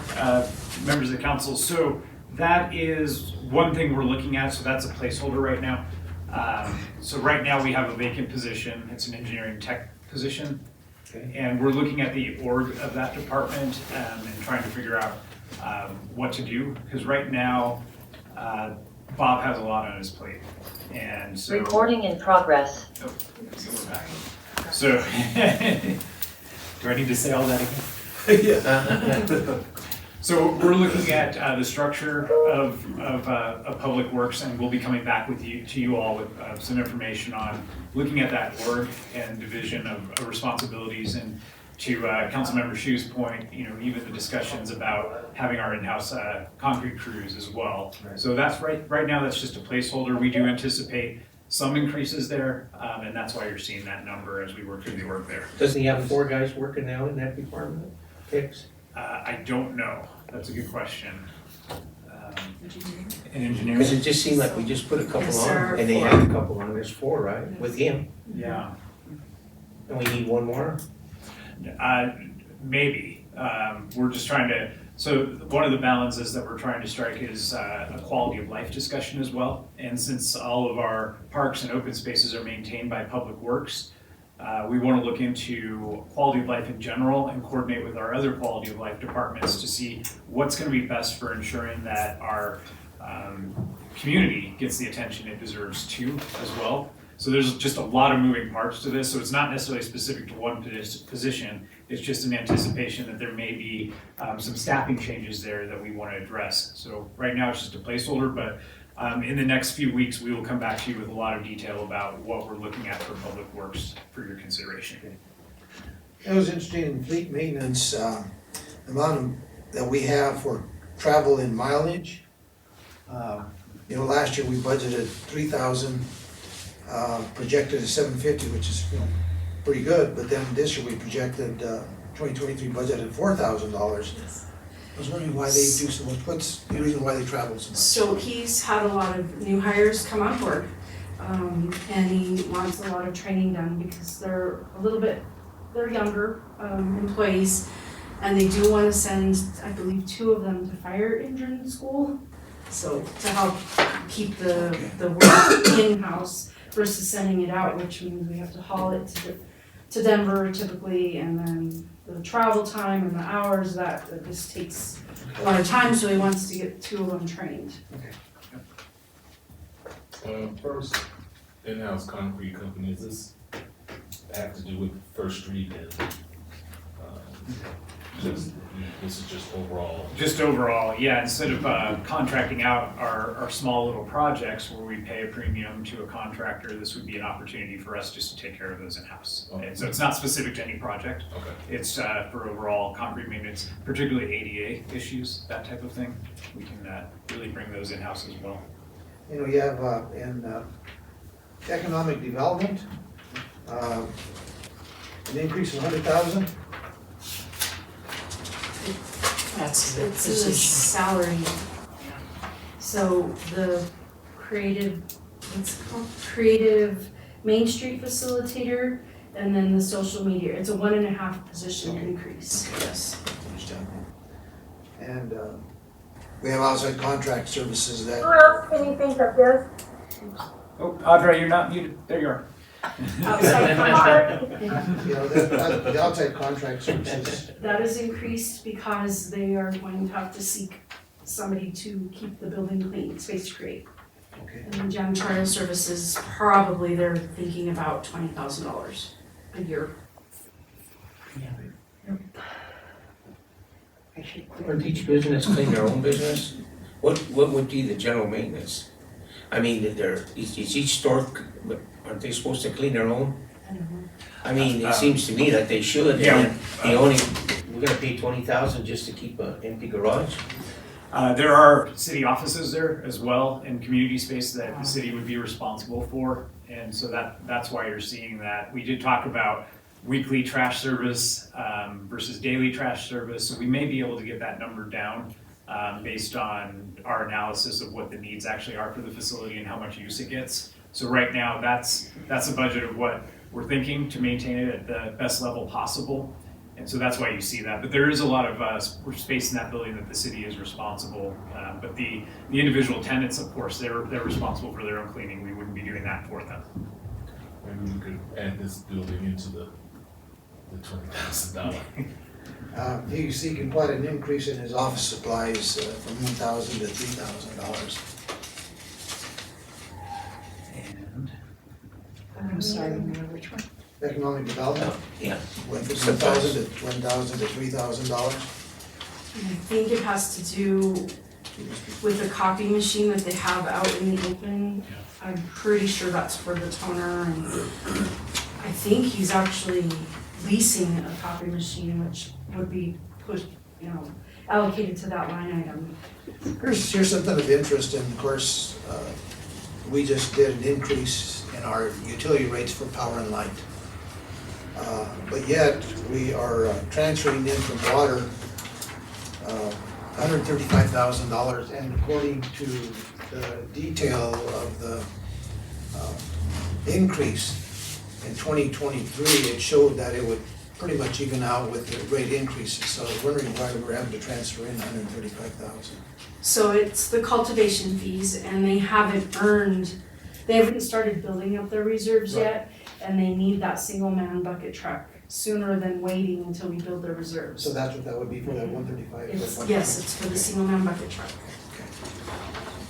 members of the council, so that is one thing we're looking at, so that's a placeholder right now. So right now we have a vacant position, it's an engineering tech position. Okay. And we're looking at the org of that department and trying to figure out what to do. Because right now, Bob has a lot on his plate. And so. Recording in progress. Oh, so we're back. So, do I need to say all that again? Yeah. So we're looking at the structure of Public Works, and we'll be coming back to you all with some information on looking at that org and division of responsibilities. And to Councilmember Shu's point, even the discussions about having our in-house concrete crews as well. Right. So that's right now, that's just a placeholder. We do anticipate some increases there, and that's why you're seeing that number as we work through the org there. Doesn't he have 4 guys working now in that department? 6? I don't know. That's a good question. In engineering? Because it just seemed like we just put a couple Yes, sir, on, and they 4. had a couple on, there's 4, right, with him, Yeah, and we need 1 more? maybe. We're just trying to, so one of the balances that we're trying to strike is a quality of life discussion as well. And since all of our parks and open spaces are maintained by Public Works, we want to look into quality of life in general and coordinate with our other quality of life departments to see what's going to be best for ensuring that our community gets the attention it deserves too as well. So there's just a lot of moving parts to this. So it's not necessarily specific to one position. It's just an anticipation that there may be some staffing changes there that we want to address. So right now it's just a placeholder, but in the next few weeks, we will come back to you with a lot of detail about what we're looking at for Public Works for your consideration. It was interesting in fleet maintenance, the amount that we have for travel and mileage. Last year we budgeted 3,000, projected at 750, which is, pretty good, but then this year we projected, 2023 budget at $4,000. I was wondering why they do so much, what's the reason why they travel so much? So he's had a lot of new hires come on board, and he wants a lot of training done because they're they're younger employees, and they do want to send, I believe, 2 of them to fire engine school. So to help keep the work in-house versus sending it out, which means we have to haul it to Denver typically, and then the travel time and the hours, that just takes a lot of time, so he wants to get 2 of them trained. First, in-house concrete company, does this have to do with First Street and, this is just overall? Just overall, yeah, instead of contracting out our small little projects where we pay a premium to a contractor, this would be an opportunity for us just to take care of those in-house. Okay. And so it's not specific to any project. Okay. It's for overall concrete maintenance, particularly ADA issues, that type of thing. We can really bring those in-house as well. You have in economic development, an increase of 100,000. That's the It's in the position. salary. So the creative, what's it called? Creative Main Street Facilitator, and then the social media. It's a 1.5 position increase, yes. And we have outside contract services Who that, else can you think of this? Oh, Audrey, you're not muted. There you are. Outside contract, the outside contract services. that is increased because they are going to have to seek somebody to keep the building clean, space to create. Okay. And then janitorial services, probably they're thinking about $20,000 a year. Aren't each business clean their own business? What would be the general maintenance? I mean, is each store, aren't they supposed to clean their own? I don't know. I mean, it seems to me that they should, Yeah. and we're gonna pay 20,000 just to keep an empty garage? There are city offices there as well, and community space that the city would be responsible for. And so that's why you're seeing that. We did talk about weekly trash service versus daily trash service. So we may be able to get that number down based on our analysis of what the needs actually are for the facility and how much use it gets. So right now, that's a budget of what we're thinking to maintain it at the best level possible. And so that's why you see that. But there is a lot of space in that building that the city is responsible. But the individual tenants, of course, they're responsible for their own cleaning. We wouldn't be doing that for them. Maybe we could add this building into the the $20,000? He's seeking quite an increase in his office supplies from $1,000 to $3,000. And I'm sorry, Mayor, which one? Economic development Yeah. went from $1,000 to $1,000 to $3,000. I think it has to do with the copy machine that they have out in the open. I'm pretty sure that's for the toner, and I think he's actually leasing a copy machine, which would be pushed, allocated to that line item. Here's something of interest, and of course, we just did an increase in our utility rates for power and light. But yet, we are transferring in from water $135,000, and according to the detail of the increase in 2023, it showed that it would pretty much even out with the rate increases. So I was wondering why we were having to transfer in $135,000. So it's the cultivation fees, and they haven't started building up their reserves Right. yet, and they need that single man bucket truck sooner than waiting until we build their reserves. So that's what that would be for that 135? Yes, it's for the single man bucket truck.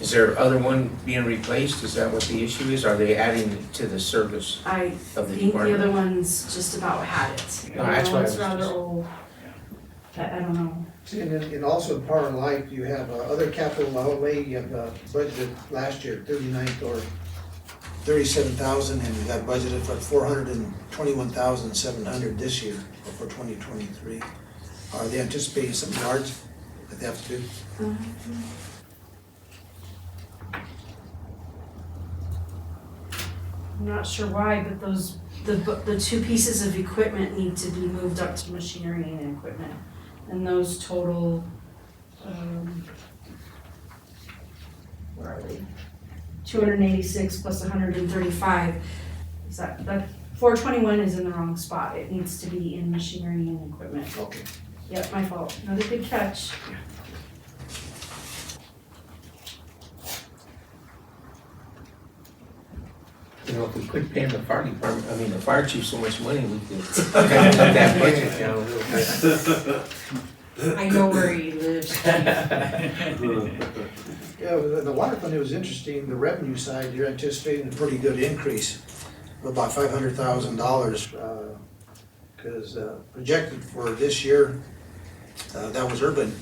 Is there other one being replaced? Is that what the issue is? Are they adding to the service I of the think the department? other one's just about had it. No, that's what I It's was rather just- old. I don't know. See, and also in power and light, you have other capital outlay, you have budgeted last year 37,000, and you got budgeted for 421,700 this year for 2023. Are they anticipating some yards that they have to do? I'm not sure why, but the two pieces of equipment need to be moved up to machinery and equipment. And those total, where are they? 286 plus 135. Is that 421 is in the wrong spot. It needs to be in machinery and equipment. Okay. Yep, my fault. Another good catch. If we quit paying the fire department, the fire chief so much money, we could cut that budget down a little bit. I know where he lives. Yeah, the water fund, it was interesting, the revenue side, you're anticipating a pretty good increase of about $500,000, because projected for this year, that was urban,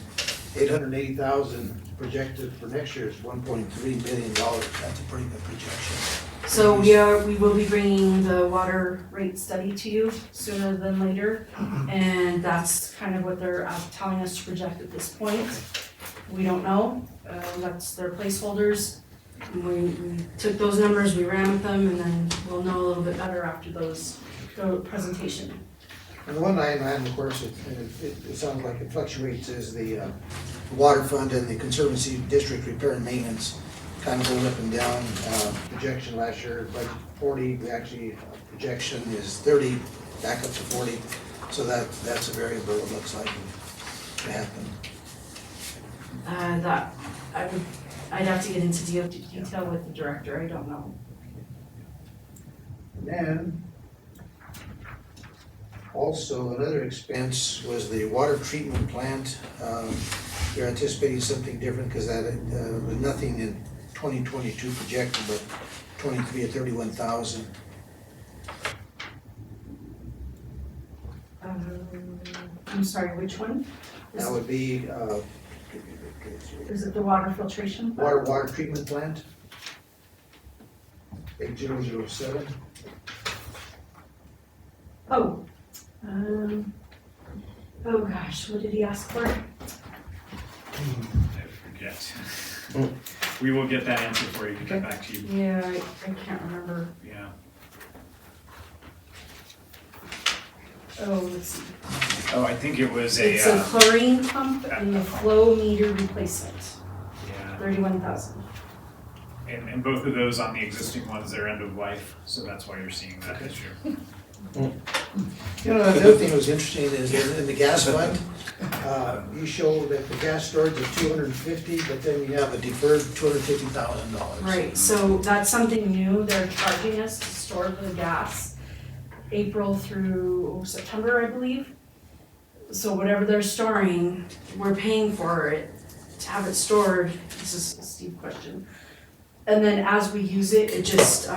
880,000 projected for next year is $1.3 billion. That's a pretty good projection. So we will be bringing the water rate study to you sooner than later. And that's kind of what they're telling us to project at this point. We don't know, that's their placeholders. We took those numbers, we ran with them, and then we'll know a little bit better after the presentation. And the one item, of course, it sounds like it fluctuates, is the water fund and the Conservancy District repair and maintenance. Kind of goes up and down. Projection last year, budget 40, we actually, projection is 30, back up to 40. So that's a variable, it looks like, to happen. I'd have to get into detail with the director, I don't know. And then, also another expense was the water treatment plant. You're anticipating something different because that was nothing in 2022 projected, but 23 at 31,000. I'm sorry, which one? That would be Is it the water filtration? water treatment plant. 8007. Oh, oh gosh, what did he ask for? I forget. We will get that answer for you and get back to you. Yeah, I can't remember. Yeah. Oh, let's see. Oh, I think it was It's a chlorine pump and the flow meter replacement, yeah. 31,000. And both of those on the existing ones, they're end of life, so that's why you're seeing that this year. You know, the other thing that was interesting is in the gas fund, you show that the gas storage is 250, but then you have a deferred $250,000. Right, so that's something new, they're charging us to store the gas. April through September, I believe. So whatever they're storing, we're paying for it to have it stored. This is a Steve question. And then as we use it, it just,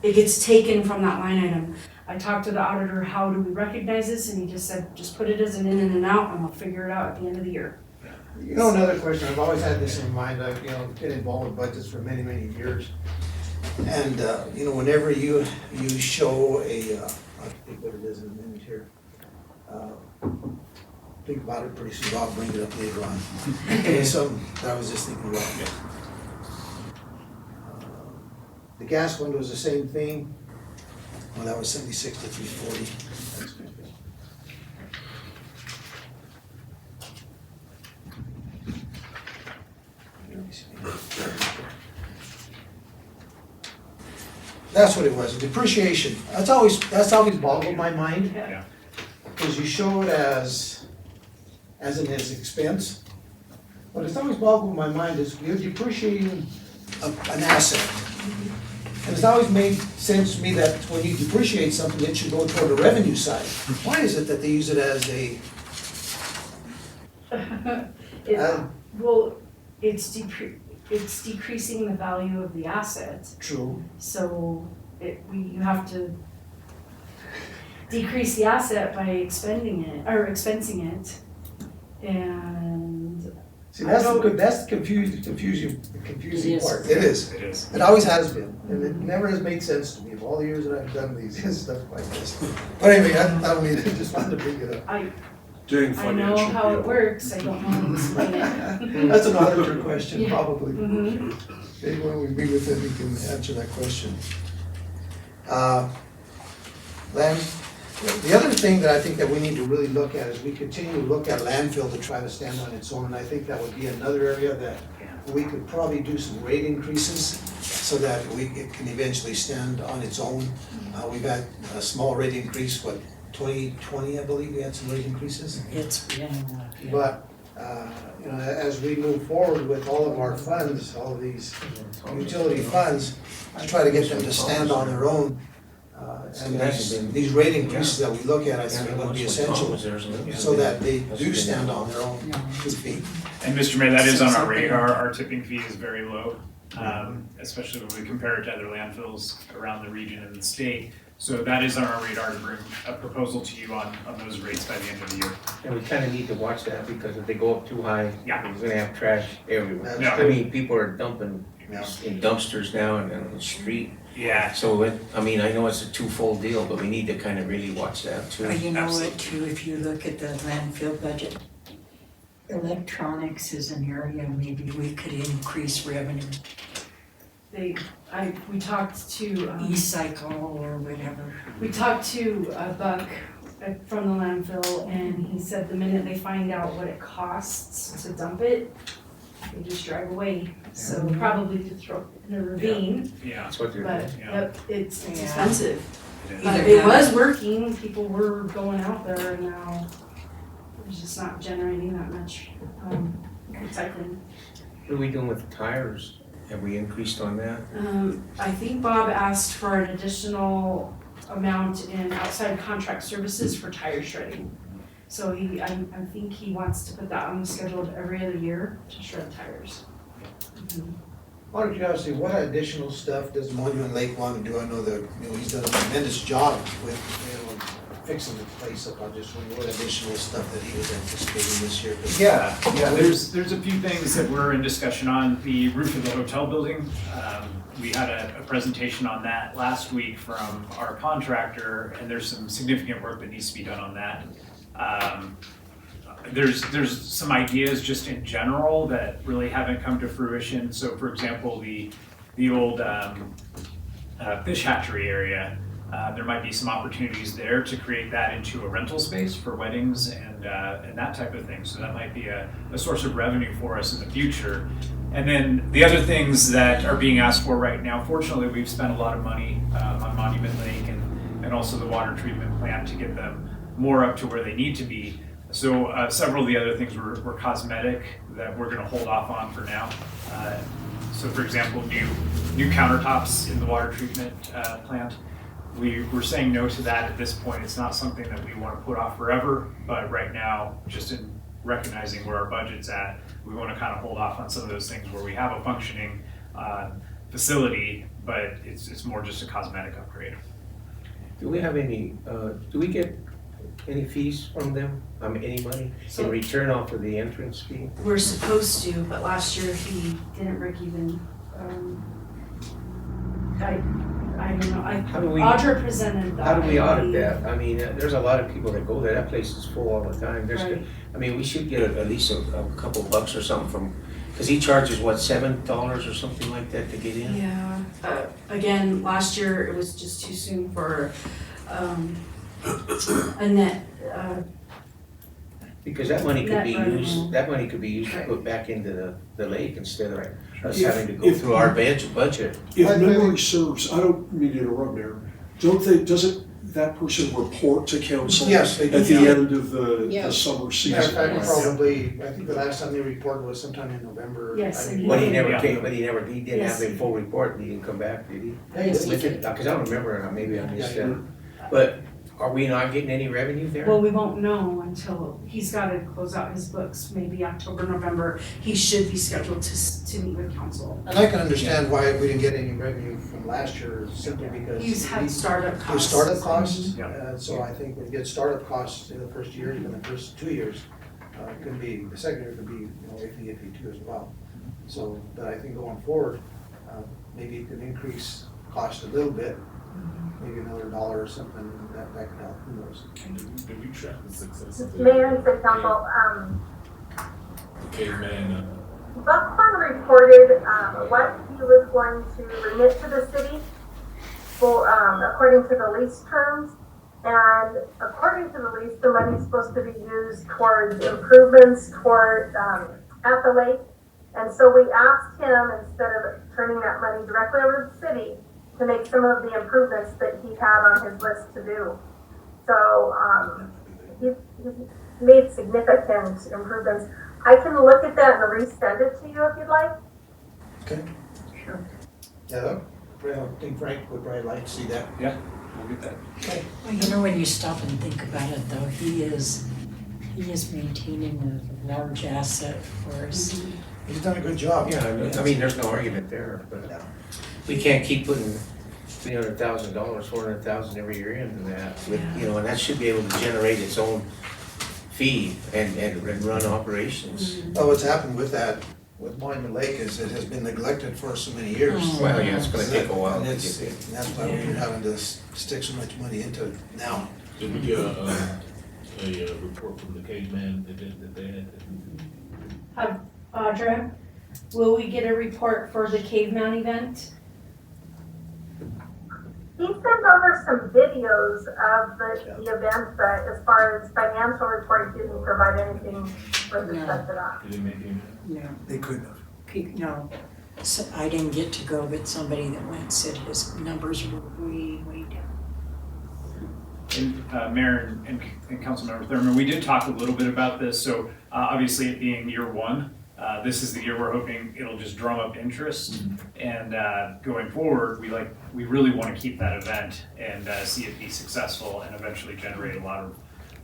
it gets taken from that line item. I talked to the auditor, how do we recognize this? And he just said, just put it as an in and an out and we'll figure it out at the end of the year. You know, another question, I've always had this in mind, I've, been involved with budgets for many, many years. And, whenever you show I'll think what it is in a minute here. Think about it pretty soon, I'll bring it up later on. Okay, so I was just thinking about it. The gas one was the same thing. Well, that was 76 to 340. That's good. That's what it was, depreciation. That's always boggled my mind. Yeah. Because you show it as an expense. But it's always boggled my mind is you're depreciating an asset. And it's always made sense to me that when you depreciate something, it should go toward the revenue side. Why is it that they use it as a, Well, it's decreasing the value of the asset. true? So you have to decrease the asset by expensing it. And See, that's the confusing part. It is. It is. It always has been, and it never has made sense to me of all the years that I've done these stuff like this. But anyway, I don't mean, I just wanted to bring it up. Doing I know financial how it people. works, I don't know how to explain it. That's an auditor question, Yeah. probably. Mhm. Anyone we meet with them, we can answer that question. The other thing that I think that we need to really look at is we continue to look at landfill to try to stand on its own. And I think that would be another area that we could probably do some rate increases so that it can eventually stand on its own. We've had a small rate increase, 2020, I believe we had some rate increases. It's been, yeah. But, as we move forward with all of our funds, all of these utility funds, to try to get them to stand on their own. And these rate increases that we look at, I think would be essential, so that they do stand on their own 2 feet. And Mr. Mayor, that is on our radar. Our tipping fee is very low, especially when we compare it to other landfills around the region and the state. So that is on our radar to bring a proposal to you on those rates by the end of the year. And we kinda need to watch that because if they go up too high, Yeah. we're gonna have trash everywhere. That's true. I mean, people are dumping Yeah. in dumpsters now and on the street. Yeah. So I know it's a twofold deal, but we need to kind of really watch that too. You know Absolutely. what, too, if you look at the landfill budget, electronics is an area maybe we could increase revenue, We talked to, e-cycle or whatever. we talked to Buck from the landfill, and he said the minute they find out what it costs to dump it, they just drive away. So probably to throw it in a ravine, Yeah. That's what they're but doing. Yeah. it's Yeah. expensive. It is. But Either it that- was working, people were going out there, and now it's just not generating that much recycling. What are we doing with the tires? Have we increased on that? I think Bob asked for an additional amount in outside contract services for tire shredding. So I think he wants to put that on the schedule every other year to shred tires. Out of curiosity, what additional stuff does Monument Lake want to do? I know that, he's done a tremendous job with, fixing the place up. I just wonder what additional stuff that he was anticipating this year. Yeah, there's a few things that we're in discussion on. The roof of the hotel building, we had a presentation on that last week from our contractor, and there's some significant work that needs to be done on that. There's some ideas just in general that really haven't come to fruition. So for example, the old fish hatchery area, there might be some opportunities there to create that into a rental space for weddings and that type of thing. So that might be a source of revenue for us in the future. And then the other things that are being asked for right now, fortunately, we've spent a lot of money on Monument Lake and also the water treatment plant to get them more up to where they need to be. So several of the other things were cosmetic that we're gonna hold off on for now. So for example, new countertops in the water treatment plant. we're saying no to that at this point. It's not something that we want to put off forever, but right now, just in recognizing where our budget's at, we want to kind of hold off on some of those things where we have a functioning facility, but it's more just a cosmetic upgrade. Do we have any, do we get any fees from them? Any money in So- return off of the entrance fee? We're supposed to, but last year he didn't break even. I don't know, How do we, Audra presented that. how do we I audit believe. that? I mean, there's a lot of people that go there, that place is full all the time. Right. I mean, we should get at least a couple bucks or something from, because he charges, what, $7 or something like that to get in? Yeah, again, last year it was just too soon for, a net, Because that money could be Net revenue. used, that money could be used to Right. put back into the lake instead of us If- having to go if- through our budget. If I- memory serves, I don't mean to interrupt, Mayor, doesn't that person report to council? Yes, they do. At the end of the Yes. summer Matter season? of fact, Yes. probably, I think the last time they reported was sometime in November. Yes, I and mean, But he never Yeah. came, he didn't Yes. have a full report, and he didn't come back, did he? Yes, he With did. it, because I don't remember, maybe I missed Yeah, that. But are we not getting any revenue there? well, we won't know until, he's gotta close out his books, maybe October, November. He should be scheduled to meet with council. And I can understand why we didn't get any revenue from last year, simply because. He's had startup His costs. startup costs, Yeah. so I think we get startup costs in the first year, even the first 2 years. Could be, the second year could be, iffy too as well. So, but I think going forward, maybe you can increase cost a little bit, maybe another $1 or something, that could help, who knows? Did we track the success of the Mayor and City Council, caveman? Buckhorn reported, what he was going to remit to the city for, according to the lease terms. And according to the lease, the money's supposed to be used towards improvements toward, at the lake. And so we asked him, instead of turning that money directly over to the city, to make some of the improvements that he had on his list to do. So, he's made significant improvements. I can look at that and resend it to you if you'd like. Okay. Sure. Yeah, I think Frank would probably like to see that. We'll get that. Well, you know, when you stop and think about it though, he is maintaining a large asset for us. He's done a good job. Yeah, I mean, there's no argument there, but we can't keep putting $300,000, $400,000 every year into that. With, and that should be able to generate its own fee and run operations. Well, what's happened with that, with Monument Lake, is it has been neglected for so many years. Oh. Well, yeah, it's gonna take a while And to it's, get there. that's why we're having to stick so much money into it now. Did we get a report from the caveman that they had? Audra, will we get a report for the caveman event? He sent over some videos of the event, but as far as financial report, he didn't provide anything with respect to that. Did he make any? No, They couldn't have. no. So I didn't get to go, but somebody that went said his numbers were way, way down. And Mayor and Councilmember Thurman, we did talk a little bit about this. So obviously it being year one, this is the year we're hoping it'll just drum up interest. And going forward, we really want to keep that event and see it be successful and eventually generate a lot of,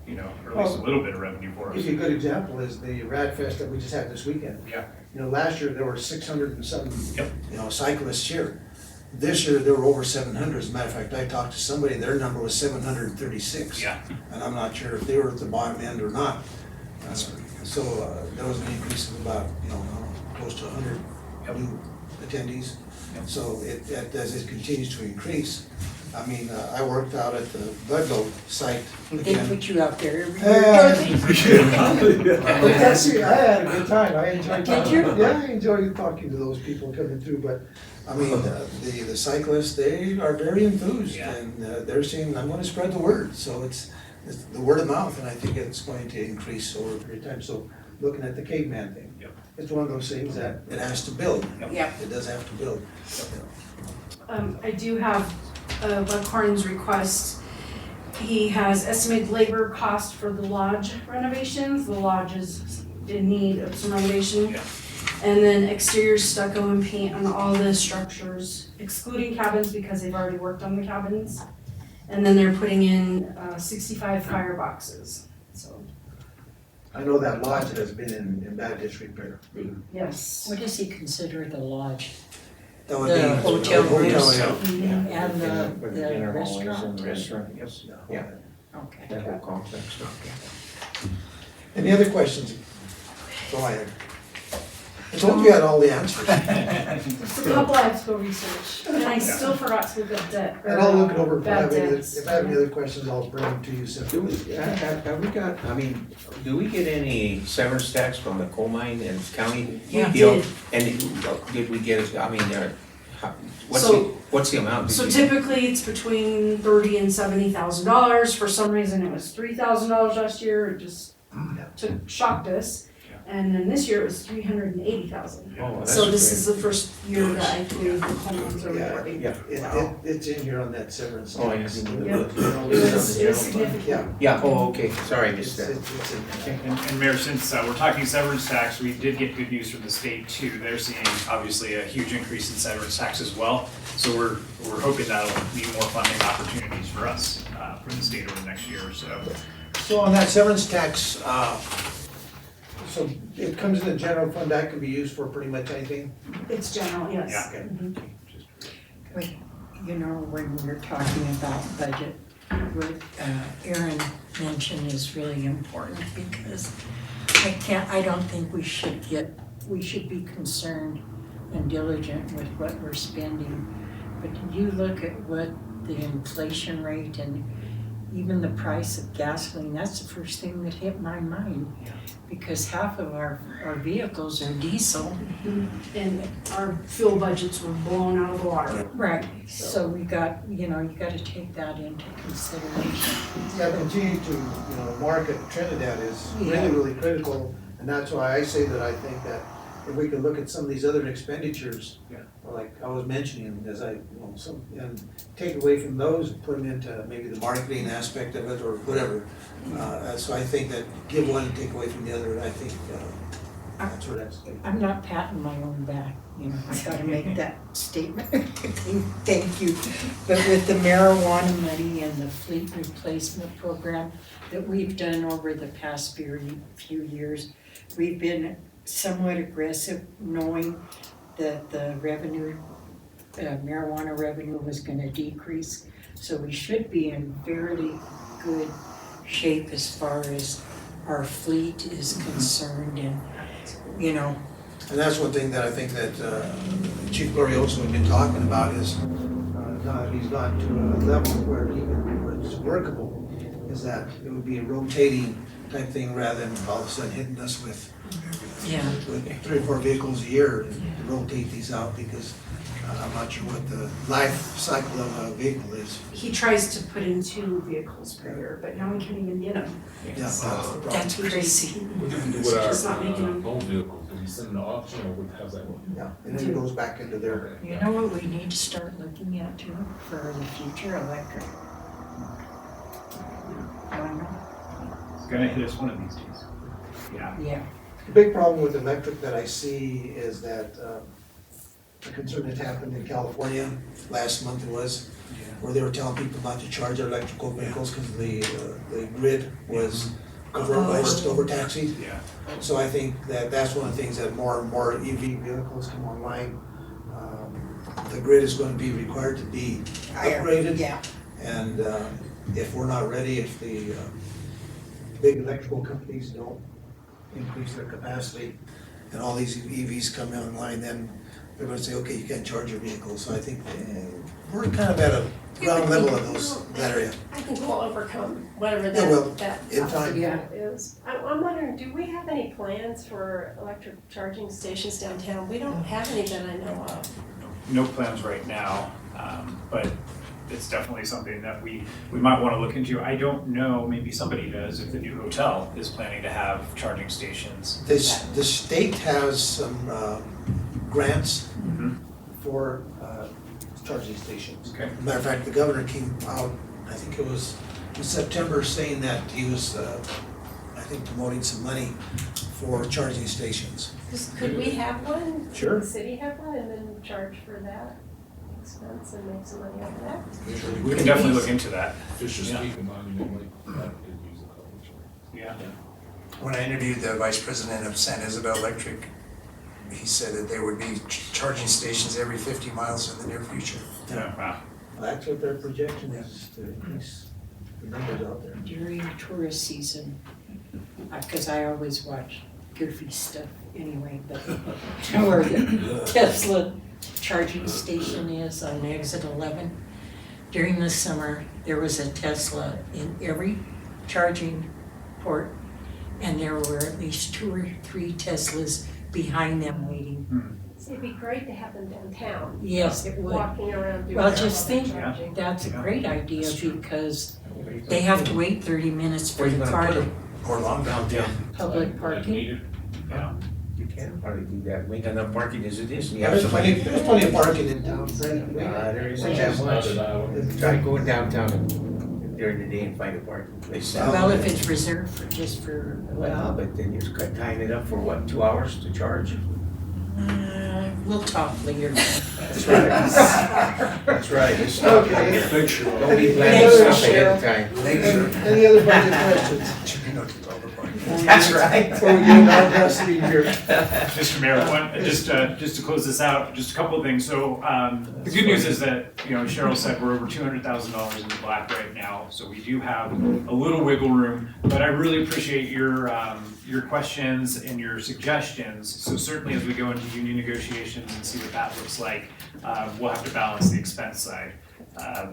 or at least a little bit of revenue for us. Give you a good example is the Rad Fest that we just had this weekend. Yeah. Last year there were 600 and some, Yep. cyclists here. This year there were over 700. As a matter of fact, I talked to somebody, their number was 736. Yeah. And I'm not sure if they were at the bottom end or not. So there was an increase of about, close to 100 new attendees. Yep. So as it continues to increase, I mean, I worked out at the Budlow site They again. put you out there every year. But that's it. I had a good time. I enjoyed Did talking. you? Yeah, I enjoyed talking to those people coming through, but, I mean, the cyclists, they are very enthused, Yeah. and they're saying, I'm gonna spread the word, so it's the word of mouth, and I think it's going to increase over a period of time, so looking at the caveman thing. Yep. It's one of those things that it has to build. Yep. It does have to build. I do have Buckhorn's request. He has estimated labor cost for the lodge renovations. The lodge is in need of some renovation. Yeah. And then exterior stucco and paint on all the structures, excluding cabins because they've already worked on the cabins. And then they're putting in 65 fireboxes, so, I know that lodge has been in bad disrepair. yes. What does he consider the lodge? That would The be hotel rooms. yeah. Mhm. And Where the dinner hall is and restaurant? the restaurant, yes, yeah, Okay. that whole complex. Any other questions? Go ahead. I told you I had all the answers. A couple I have to go research, and I still forgot to look at debt. And I'll look it over, if I Bad have any, debts. if I have any other questions, I'll bring them to you Do we, separately. have we got, I mean, do we get any severance tax from the coal mine and county? We deal? did. And did we get it, I mean, what's So- the, what's the amount? Did So we- typically, it's between $30,000 and $70,000. For some reason, it was $3,000 last year. It just shocked us. And then this year, it was $380,000. Oh, that's So this great. is the first year that I believe the homeowners are Yeah, reporting. Yeah. It's in here on that severance. Oh, I tax. didn't Yeah. look. You know, It it's was on the general fund. significant. Yeah, Yeah, oh, okay, sorry, I missed it's that. in there. And Mayor, since we're talking severance tax, we did get good news from the state too. They're seeing obviously a huge increase in severance tax as well. So we're hoping that'll mean more funding opportunities for us, for the state over the next year or so. So on that severance tax, so it comes in the general fund, that can be used for pretty much anything? It's general, yes. Yeah. Mhm. Wait, you know, when we're talking about budget, what Aaron mentioned is really important because I don't think we should be concerned and diligent with what we're spending. But you look at what the inflation rate and even the price of gasoline, that's the first thing that hit my mind. Because half of our vehicles are diesel. And our fuel budgets were blown out of the water. Right. So we got, you gotta take that into consideration. Yeah, continue to, market Trinidad is Yeah. really, really critical. And that's why I say that I think that if we could look at some of these other expenditures, like I was mentioning, and take away from those and put them into maybe the marketing aspect of it or whatever. So I think that give one and take away from the other, and I think that's where that's. I'm not patting my own back, I gotta make that statement. Thank you. But with the marijuana money and the fleet replacement program that we've done over the past few years, we've been somewhat aggressive knowing that the revenue, marijuana revenue was gonna decrease. So we should be in fairly good shape as far as our fleet is concerned and, And that's one thing that I think that Chief Glorioso has been talking about is, he's gotten to a level where it's workable, is that it would be a rotating type thing rather than all of a sudden hitting us with yeah. 3 or 4 vehicles a year and rotate these out because I'm not sure what the life cycle of a vehicle is. He tries to put in 2 vehicles per year, but now we can't even get them. Yeah, that's the problem. That's crazy. What do we do It's with our just not making them. own vehicles? Do we send them to auction or how's that work? Yeah, and then it goes back into their, You know what we need to start looking at too for the future electric? I don't know. It's gonna hit us one of these days. Yeah. Yeah. the big problem with electric that I see is that a concern that happened in California last month it was, where they were telling people not to charge their electrical vehicles because the grid was overtaxing. Yeah. So I think that that's one of the things that more and more EV vehicles come online. The grid is going to be required to be upgraded. Yeah. And if we're not ready, if the big electrical companies don't increase their capacity and all these EVs come online, then they're gonna say, okay, you can't charge your vehicle. So I think we're kind of at a ground level of that area. I think we'll overcome whatever Yeah, well, that in time. obstacle is. I'm wondering, do we have any plans for electric charging stations downtown? We don't have any that I know of. No plans right now, but it's definitely something that we might want to look into. I don't know, maybe somebody does, if the new hotel is planning to have charging stations. The state has some grants for charging stations. Okay. Matter of fact, the governor came out, I think it was in September, saying that he was, I think, promoting some money for charging stations. Could we have one? Sure. Could the city have one and then charge for that? expense and make some money out of that. We can definitely look into that. Just Yeah. keep in mind, you might could use a couple of charges. Yeah. When I interviewed the vice president of San Isabel Electric, he said that there would be charging stations every 50 miles in the near future. Yeah, wow. That's what their projection is, to increase the numbers out there. During tourist season, because I always watch goofy stuff anyway, but where the Tesla charging station is on exit 11. During the summer, there was a Tesla in every charging port, and there were at least 2 or 3 Teslas behind them waiting. So it'd be great to have them downtown. Yes, it would. Walking around doing. Well, their just public think, charging. that's a great idea because they have to wait 30 minutes for Where you the gonna car put to them? Or long downtown. public Like parking. metered? Yeah. You can probably do that, we got enough parking as it is, and you Yeah, have there's plenty of parking in town, Brandon. There isn't that much. Try going downtown during the day and find a parking place. Well, if it's reserved for, just for, Well, but then you're tying it up for what, 2 hours to charge? we'll talk later. That's right. That's right. It's not- Okay. Thanks, Cheryl. Don't be planning Thanks, stuff ahead of time. Thanks, sir. Any other budget questions? That's right. Before we get into our custody here. Mr. Mayor, just to close this out, just a couple of things. So, the good news is that, Cheryl said we're over $200,000 in the black right now, so we do have a little wiggle room. But I really appreciate your questions and your suggestions. So certainly as we go into union negotiations and see what that looks like, we'll have to balance the expense side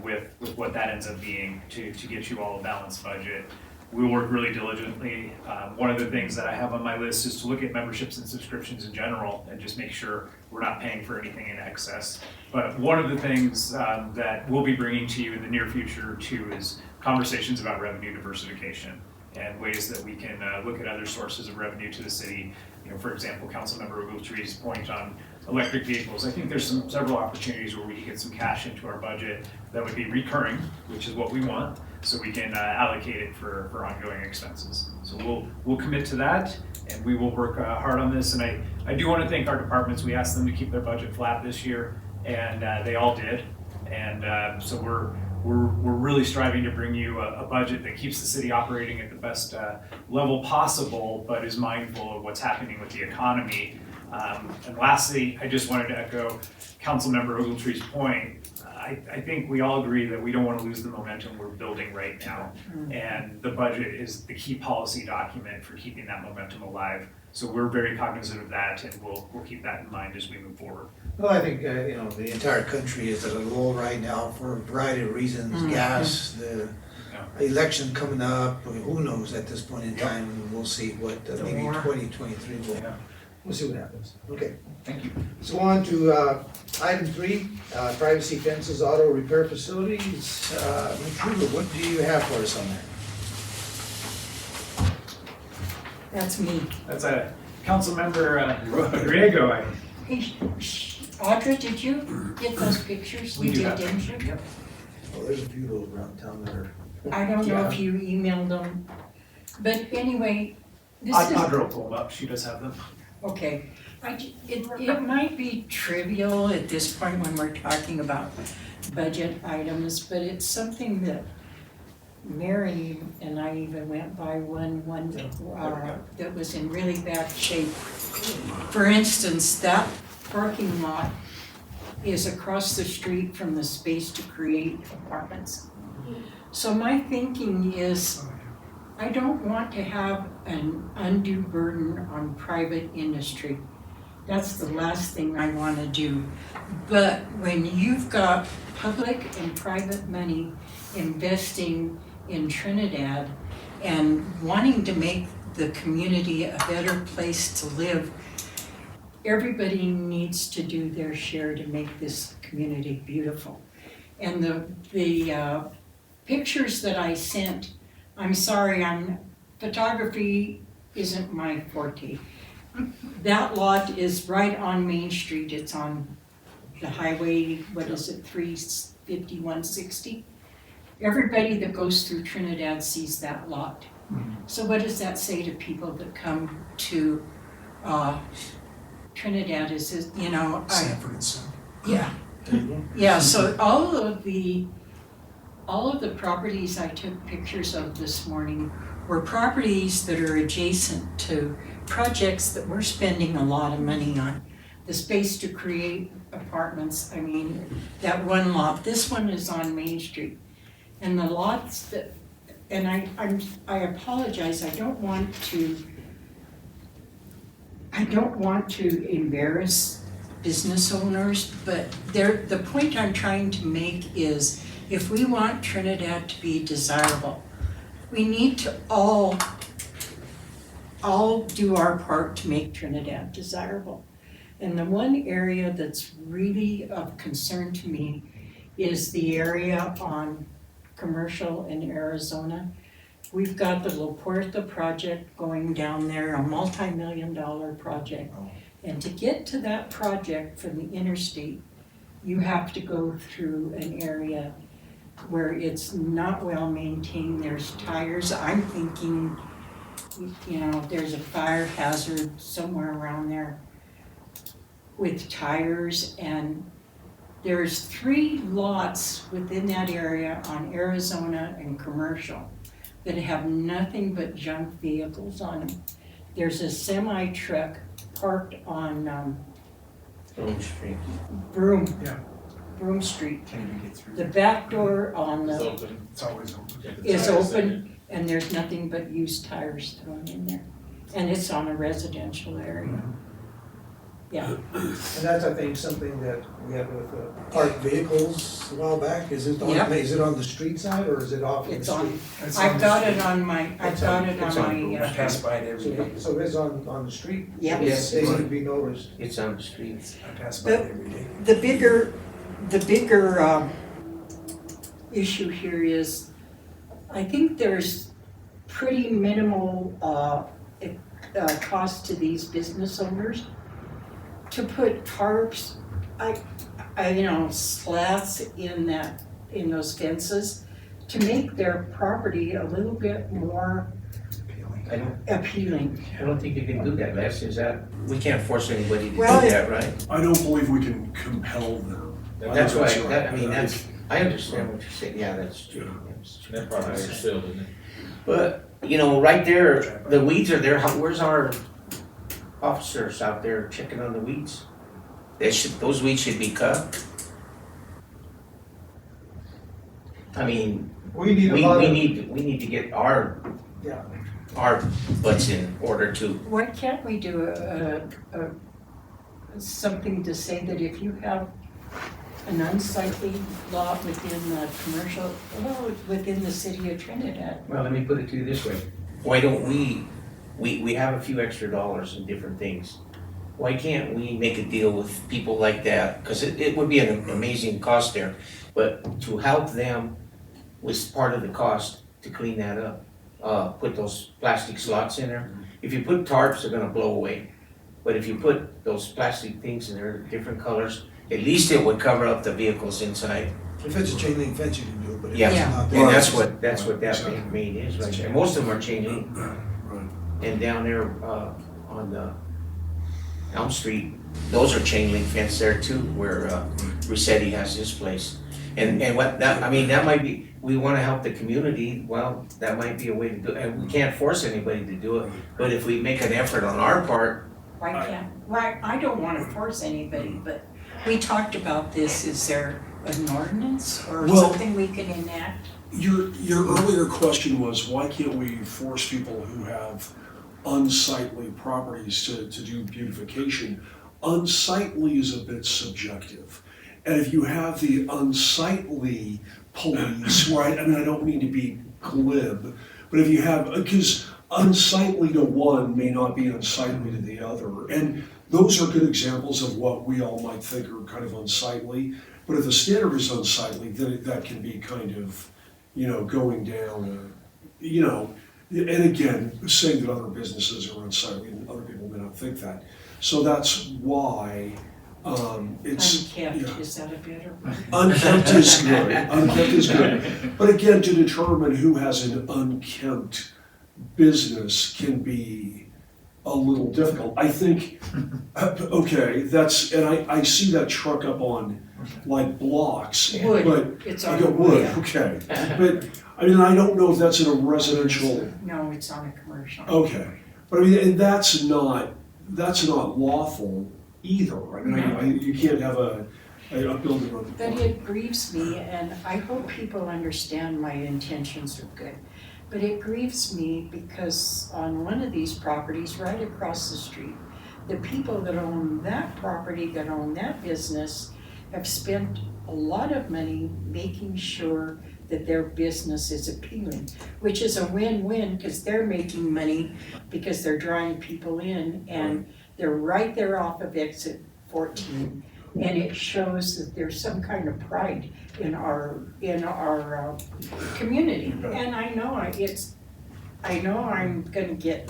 with what that ends up being to get you all a balanced budget. We'll work really diligently. One of the things that I have on my list is to look at memberships and subscriptions in general and just make sure we're not paying for anything in excess. But one of the things that we'll be bringing to you in the near future too is conversations about revenue diversification and ways that we can look at other sources of revenue to the city. For example, Councilmember Ogletree's point on electric vehicles. I think there's several opportunities where we can get some cash into our budget that would be recurring, which is what we want, so we can allocate it for ongoing expenses. So we'll commit to that, and we will work hard on this. And I do want to thank our departments. We asked them to keep their budget flat this year, and they all did. And so we're really striving to bring you a budget that keeps the city operating at the best level possible, but is mindful of what's happening with the economy. And lastly, I just wanted to echo Councilmember Ogletree's point. I think we all agree that we don't want to lose the momentum we're building right now. And the budget is the key policy document for keeping that momentum alive. So we're very cognizant of that, and we'll keep that in mind as we move forward. Well, I think, the entire country is at a low right now for a variety of reasons, gas, the election coming up, who knows at this point in time, and we'll see what, maybe 2023 we'll see what happens. Okay. Thank you. So on to item 3, privacy fences, auto repair facilities. Ms. Kruger, what do you have for us on that? That's me. That's a Councilmember Griego. Hey, Audra, did you get those pictures? We You do did, have them. didn't you? Yep. Well, there's a few of those around town that are. I don't know if you emailed them, but anyway, this is. Audra will pull them up. She does have them. Okay, it might be trivial at this point when we're talking about budget items, but it's something that Mary and I even went by one that was in really bad shape. For instance, that parking lot is across the street from the Space to Create apartments. So my thinking is, I don't want to have an undue burden on private industry. That's the last thing I want to do. But when you've got public and private money investing in Trinidad and wanting to make the community a better place to live, everybody needs to do their share to make this community beautiful. And the pictures that I sent, I'm sorry, photography isn't my forte. That lot is right on Main Street. It's on the highway, 350, 160? Everybody that goes through Trinidad sees that lot. So what does that say to people that come to Trinidad? Is it, Sanford and Son. yeah, Yeah, so all of the properties I took pictures of this morning were properties that are adjacent to projects that we're spending a lot of money on. The Space to Create apartments, I mean, that one lot, this one is on Main Street. And the lots that, and I apologize, I don't want to embarrass business owners, but the point I'm trying to make is if we want Trinidad to be desirable, we need to all do our part to make Trinidad desirable. And the one area that's really of concern to me is the area on Commercial in Arizona. We've got the La Puerta project going down there, a multi-million-dollar project. And to get to that project from the interstate, you have to go through an area where it's not well maintained. There's tires. I'm thinking, there's a fire hazard somewhere around there with tires, and there's 3 lots within that area on Arizona and Commercial that have nothing but junk vehicles on them. There's a semi truck parked on Broom Street. Broom Street. Can you get through? The back door on It's the open. It's always open. is open, and there's nothing but used tires thrown in there. And it's on a residential area. Yeah, And that's, I think, something that we had with parked vehicles a while back. Is it Yep. on the street side or is it off in the it's on, street? It's on I've the got street. it on my, I pass by it every day. So it's on the street? Yep. Yes. They need to be noticed. It's on the streets. I pass by it every day. The bigger issue here is, I think there's pretty minimal cost to these business owners to put tarps, slats in those fences to make their property a little bit more appealing. I don't think you can do that, Les, is that, we can't force anybody to do Well, that, right? I don't believe we can compel them. That's I why, think that's, I understand what you're saying, yeah, that's true. That's true. That property's for sale, isn't it? But, right there, the weeds are there, where's our officers out there checking on the weeds? Those weeds should be cut. I mean, We need a we lot of, need to get our yeah, butts in order to, Why can't we do something to say that if you have an unsightly lot within the commercial, within the city of Trinidad? well, let me put it to you this way. Why don't we have a few extra dollars in different things. Why can't we make a deal with people like that? Because it would be an amazing cost there, but to help them with part of the cost to clean that up, put those plastic slots in there. If you put tarps, they're gonna blow away. But if you put those plastic things in there, different colors, at least it would cover up the vehicles inside. if it's a chain link fence, you can do it, but if Yeah. it's not. And that's what that main is right there. Most of them are chain link. Right. And down there, on the Elm Street, those are chain link fence there too, where, Rossetti has his place. And that might be, we wanna help the community, well, that might be a way to do it, and we can't force anybody to do it, but if we make an effort on our part, I don't wanna force anybody, but we talked about this, is there an ordinance or Well- something we can enact? Your earlier question was, why can't we force people who have unsightly properties to do beautification? Unsightly is a bit subjective. And if you have the unsightly police, right, I don't mean to be glib, but if you have, because unsightly to one may not be unsightly to the other. And those are good examples of what we all might think are kind of unsightly. But if the standard is unsightly, then that can be kind of, going down, and again, saying that other businesses are unsightly and other people may not think that. So that's why it's. Unkempt, is that a better word? Unkempt is good, unkempt is good. But again, to determine who has an unkempt business can be a little difficult. I think, okay, that's, and I see that truck up on like blocks, Wood, but, it's I on go the wood, wood. okay. But, I mean, I don't know if that's in a residential, No, it's on a commercial. okay. But I mean, and that's not lawful either. I mean, you can't have a building on the But it grieves me, and I hope people understand my intentions are good. But it grieves me because on one of these properties, right across the street, the people that own that property, that own that business, have spent a lot of money making sure that their business is appealing, which is a win-win, because they're making money because they're drawing people in, and they're right there off of exit 14. And it shows that there's some kind of pride in our community. And I know I'm gonna get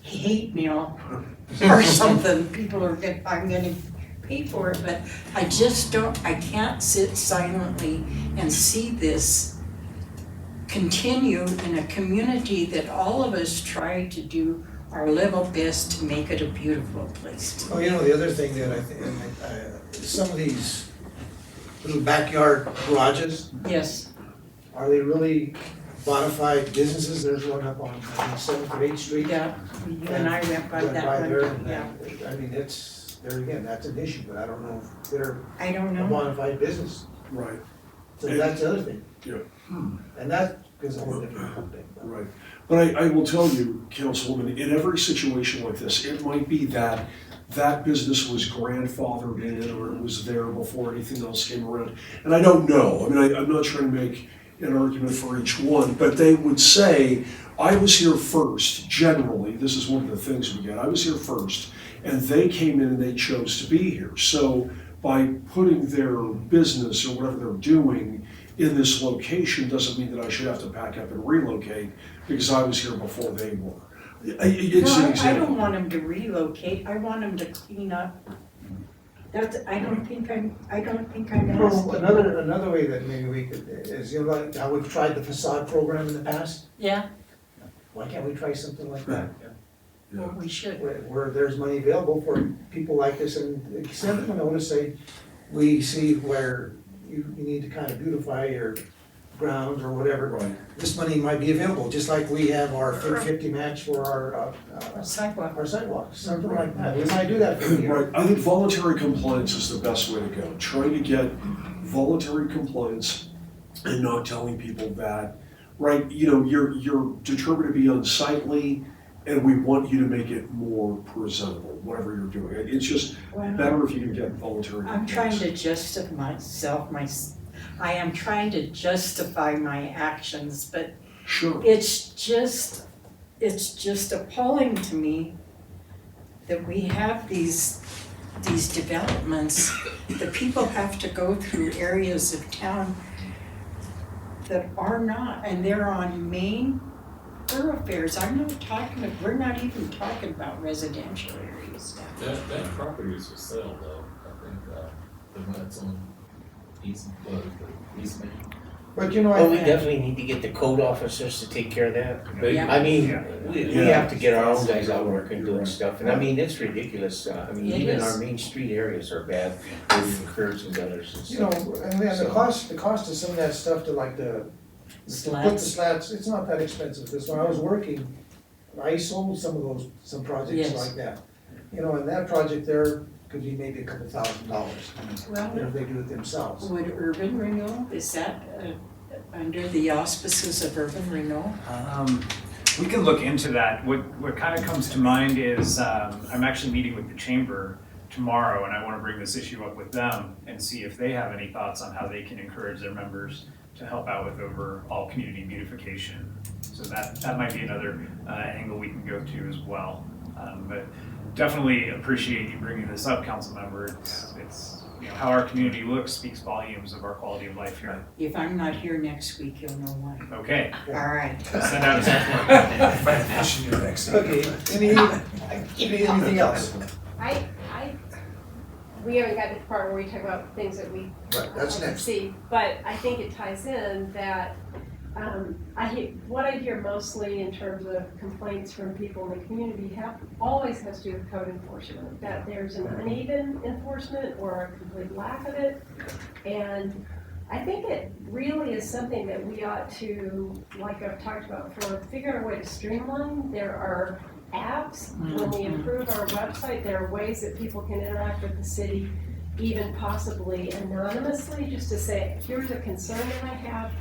hate mail or something. I'm gonna pay for it, but I can't sit silently and see this continue in a community that all of us try to do our level best to make it a beautiful place. Oh, the other thing that I think, some of these little backyard garages, Yes, are they really bona fide businesses? There's one up on, I think, 7th or 8th Street. yeah, you and I went by that one, there, and yeah. I mean, there again, that's an issue, but I don't know if they're I don't a know. bona fide business. Right, So that's the other thing. yeah. And that is a whole different thing. Right, but I will tell you, Councilwoman, in every situation like this, it might be that that business was grandfathered in or it was there before anything else came around. And I don't know, I mean, I'm not trying to make an argument for each one, but they would say, I was here first, generally, this is one of the things we get, I was here first, and they came in and they chose to be here. So by putting their business or whatever they're doing in this location doesn't mean that I should have to pack up and relocate because I was here before they were. It's an No, I example. don't want them to relocate, I want them to clean up. I don't think I'm Well, asking. another way that maybe we could, is, like how we've tried the facade program in the past. Yeah, Why can't we try something like that? well, we should. Where there's money available for people like this, and send them a notice, say, we see where you need to kind of beautify your grounds or whatever. Right. This money might be available, just like we have our 50 match for our Sidewalk. sidewalks, something like that. We might do that for the year. Right, I think voluntary compliance is the best way to go. Trying to get voluntary compliance and not telling people that, right, you're determined to be unsightly and we want you to make it more presentable, whatever you're doing. It's just Well, better if you can get voluntary I'm compliance. trying to justify I am trying to justify my actions, but Sure, it's just appalling to me that we have these developments, that people have to go through areas of town that are not, and they're on main thoroughfares. We're not even talking about residential areas now. That property is for sale though, I think, the one that's on East Main. But Well, we definitely need to get the code officers to take care of that. Yeah. I mean, we Yeah. have to get our own guys out working, doing stuff, and I mean, it's ridiculous, I mean, It even is. our main street areas are bad, with curbs and gutters and You know, stuff. and then the So- cost of some of that stuff to like to put the Slats. slats, it's not that expensive, because when I was working, I sold some projects Yes. like that. And that project there could be maybe a couple $1,000, Well, if they do it themselves. would urban renewal, is that under the auspices of urban renewal? We can look into that. What kind of comes to mind is, I'm actually meeting with the chamber tomorrow, and I want to bring this issue up with them and see if they have any thoughts on how they can encourage their members to help out with overall community beautification. So that might be another angle we can go to as well. But definitely appreciate you bringing this up, council member. It's how our community looks speaks volumes of our quality of life here. If I'm not here next week, you'll know why. Okay, All right. send out a Find a fish in your backseat. Okay, anything else? We haven't gotten to the part where we talk about things that we Right, that's like to next. see, but I think it ties in that what I hear mostly in terms of complaints from people in the community always has to do with code enforcement, that there's an uneven enforcement or a complete lack of it. And I think it really is something that we ought to, like I've talked about before, figure out a way to streamline. There are apps, when we improve our website, there are ways that people can interact with the city, even possibly anonymously, just to say, here's a concern that I have,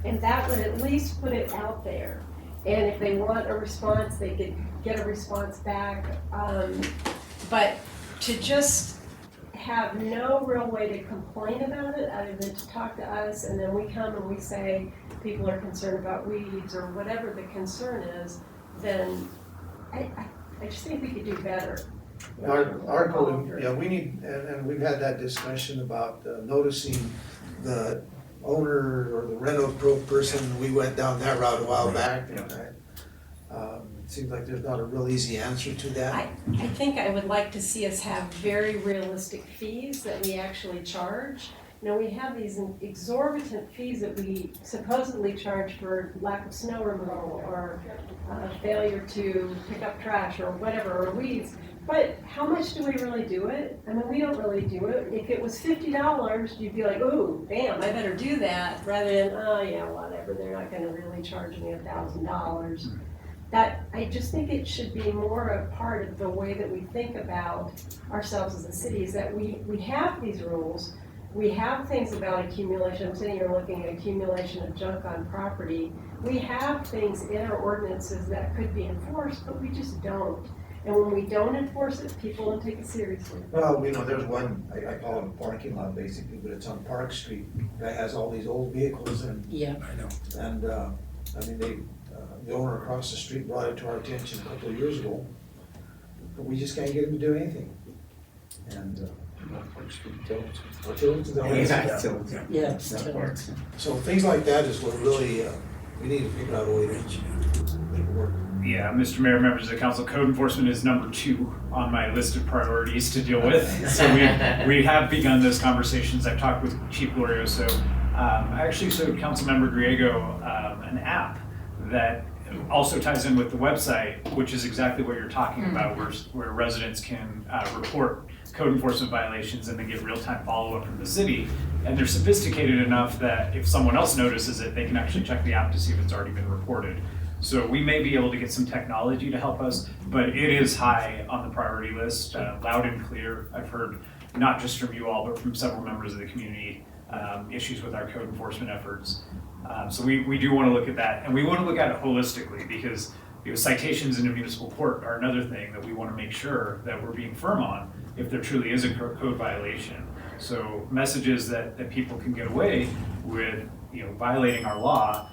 and that would at least put it out there. And if they want a response, they could get a response back. But to just have no real way to complain about it other than to talk to us, and then we come and we say people are concerned about weeds or whatever the concern is, then I just think we could do better. Our code, yeah, we need, and we've had that discussion about noticing the owner or the rental pro person. We went down that route a while back. And it seems like there's not a real easy answer to that. I think I would like to see us have very realistic fees that we actually charge. You know, we have these exorbitant fees that we supposedly charge for lack of snow removal or failure to pick up trash or whatever, or weeds. But how much do we really do it? I mean, we don't really do it. If it was $50, you'd be like, ooh, damn, I better do that, rather than, oh yeah, whatever, they're not gonna really charge me $1,000. That, I just think it should be more a part of the way that we think about ourselves as a city, is that we have these rules, we have things about accumulation. I'm sitting here looking at accumulation of junk on property. We have things in our ordinances that could be enforced, but we just don't. And when we don't enforce it, people don't take it seriously. Well, you know, there's one, I call it a parking lot basically, but it's on Park Street. Guy has all these old vehicles and, Yeah. I know. and, I mean, the owner across the street brought it to our attention a couple of years ago. But we just can't get him to do anything. And, or Tillotson, is that what it is? Yeah. So things like that is what really, we need to figure out a way to make it work. Yeah, Mr. Mayor, members of the council, code enforcement is number 2 on my list of priorities to deal with. So we have begun those conversations. I've talked with Chief Glorioso. I actually showed Councilmember Griego an app that also ties in with the website, which is exactly what you're talking about, where residents can report code enforcement violations and then get real-time follow-up from the city. And they're sophisticated enough that if someone else notices it, they can actually check the app to see if it's already been reported. So we may be able to get some technology to help us, but it is high on the priority list, loud and clear. I've heard not just from you all, but from several members of the community, issues with our code enforcement efforts. So we do want to look at that, and we want to look at it holistically, because citations in a municipal court are another thing that we want to make sure that we're being firm on if there truly is a code violation. So messages that people can get away with, violating our law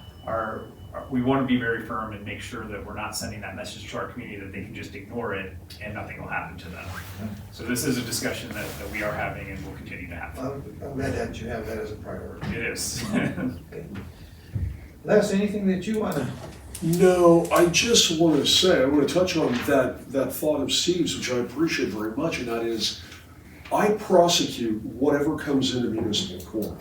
we want to be very firm and make sure that we're not sending that message to our community that they can just ignore it and nothing will happen to them. So this is a discussion that we are having and will continue to have. I'm glad that you have that as a priority. It is. Okay. Les, anything that you wanna? No, I just want to say, I want to touch on that thought of Steve's, which I appreciate very much, and that is, I prosecute whatever comes into municipal court.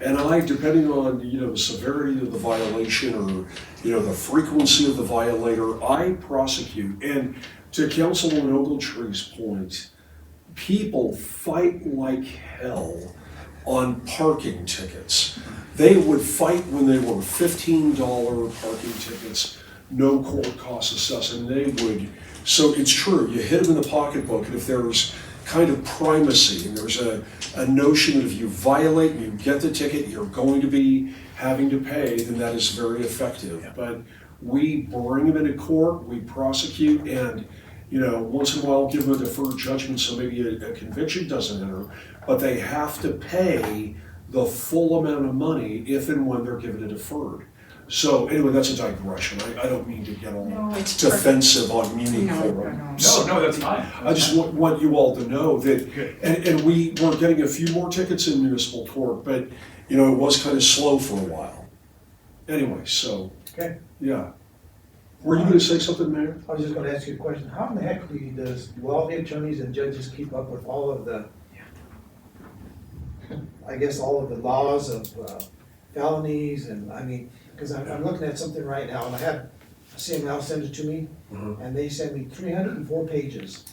And I, depending on, the severity of the violation or, the frequency of the violator, I prosecute. And to Councilwoman Ogletree's point, people fight like hell on parking tickets. They would fight when they were $15 parking tickets, no court cost assessed, and they would, so it's true, you hit them in the pocketbook, and if there's kind of primacy, and there's a notion that if you violate and you get the ticket, you're going to be having to pay, then that is very effective. Yeah. But we bring them into court, we prosecute, and once in a while give them a deferred judgment so maybe a conviction doesn't enter, but they have to pay the full amount of money if and when they're given a deferred. So anyway, that's a digression. I don't mean to get all defensive on muni court. No, that's fine. I just want you all to know that, and we were getting a few more tickets in municipal court, but it was kind of slow for a while. Anyway, so, Okay. Yeah. Were you gonna say something, Mayor? I was just gonna ask you a question. How in the heck do all the attorneys and judges keep up with all of the, all of the laws of felonies and, Cause I'm looking at something right now, and I had CML send it to me, and they sent me 304 pages.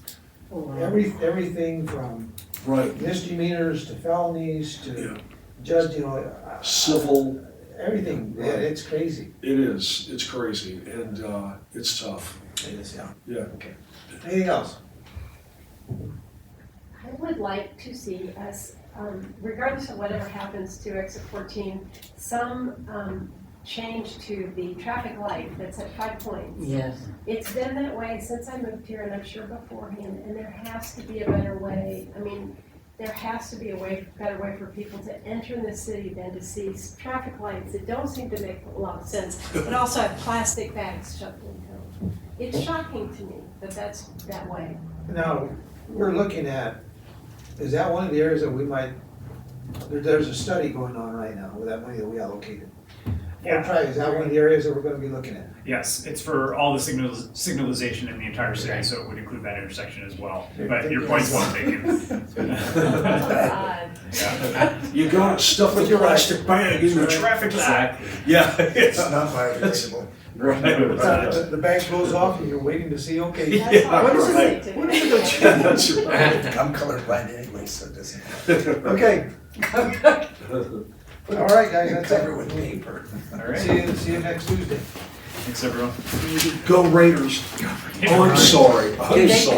Everything from Right, misdemeanors to felonies yeah, to judge, civil, everything, yeah, it's crazy. it is, it's crazy, and, it's tough, It is, yeah. yeah. Anything else? I would like to see us, regardless of whatever happens to exit 14, some change to the traffic light that's at 5 points. Yes. It's been that way since I moved here, and I'm sure beforehand, and there has to be a better way. I mean, there has to be better way for people to enter the city than to see traffic lights that don't seem to make a lot of sense, but also have plastic bags shoved in them. It's shocking to me that that's that way. Now, we're looking at, is that one of the areas that we might, there's a study going on right now with that money that we allocated. Yeah. Is that one of the areas that we're gonna be looking at? Yes, it's for all the signalization in the entire city, so it would include that intersection as well. But your point's well taken. Yeah. You got stuff with your plastic bag in the traffic light. Yeah. It's not biodegradable. The bank goes off and you're waiting to see, okay. That's all What I'm is saying it? today. What is it? That's right. I'm colorblind anyway, so it doesn't. Okay. All right, guys, that's Cover it. with paper. All right, See you next Tuesday. thanks everyone. Go Raiders. Oh, I'm sorry, I'm sorry.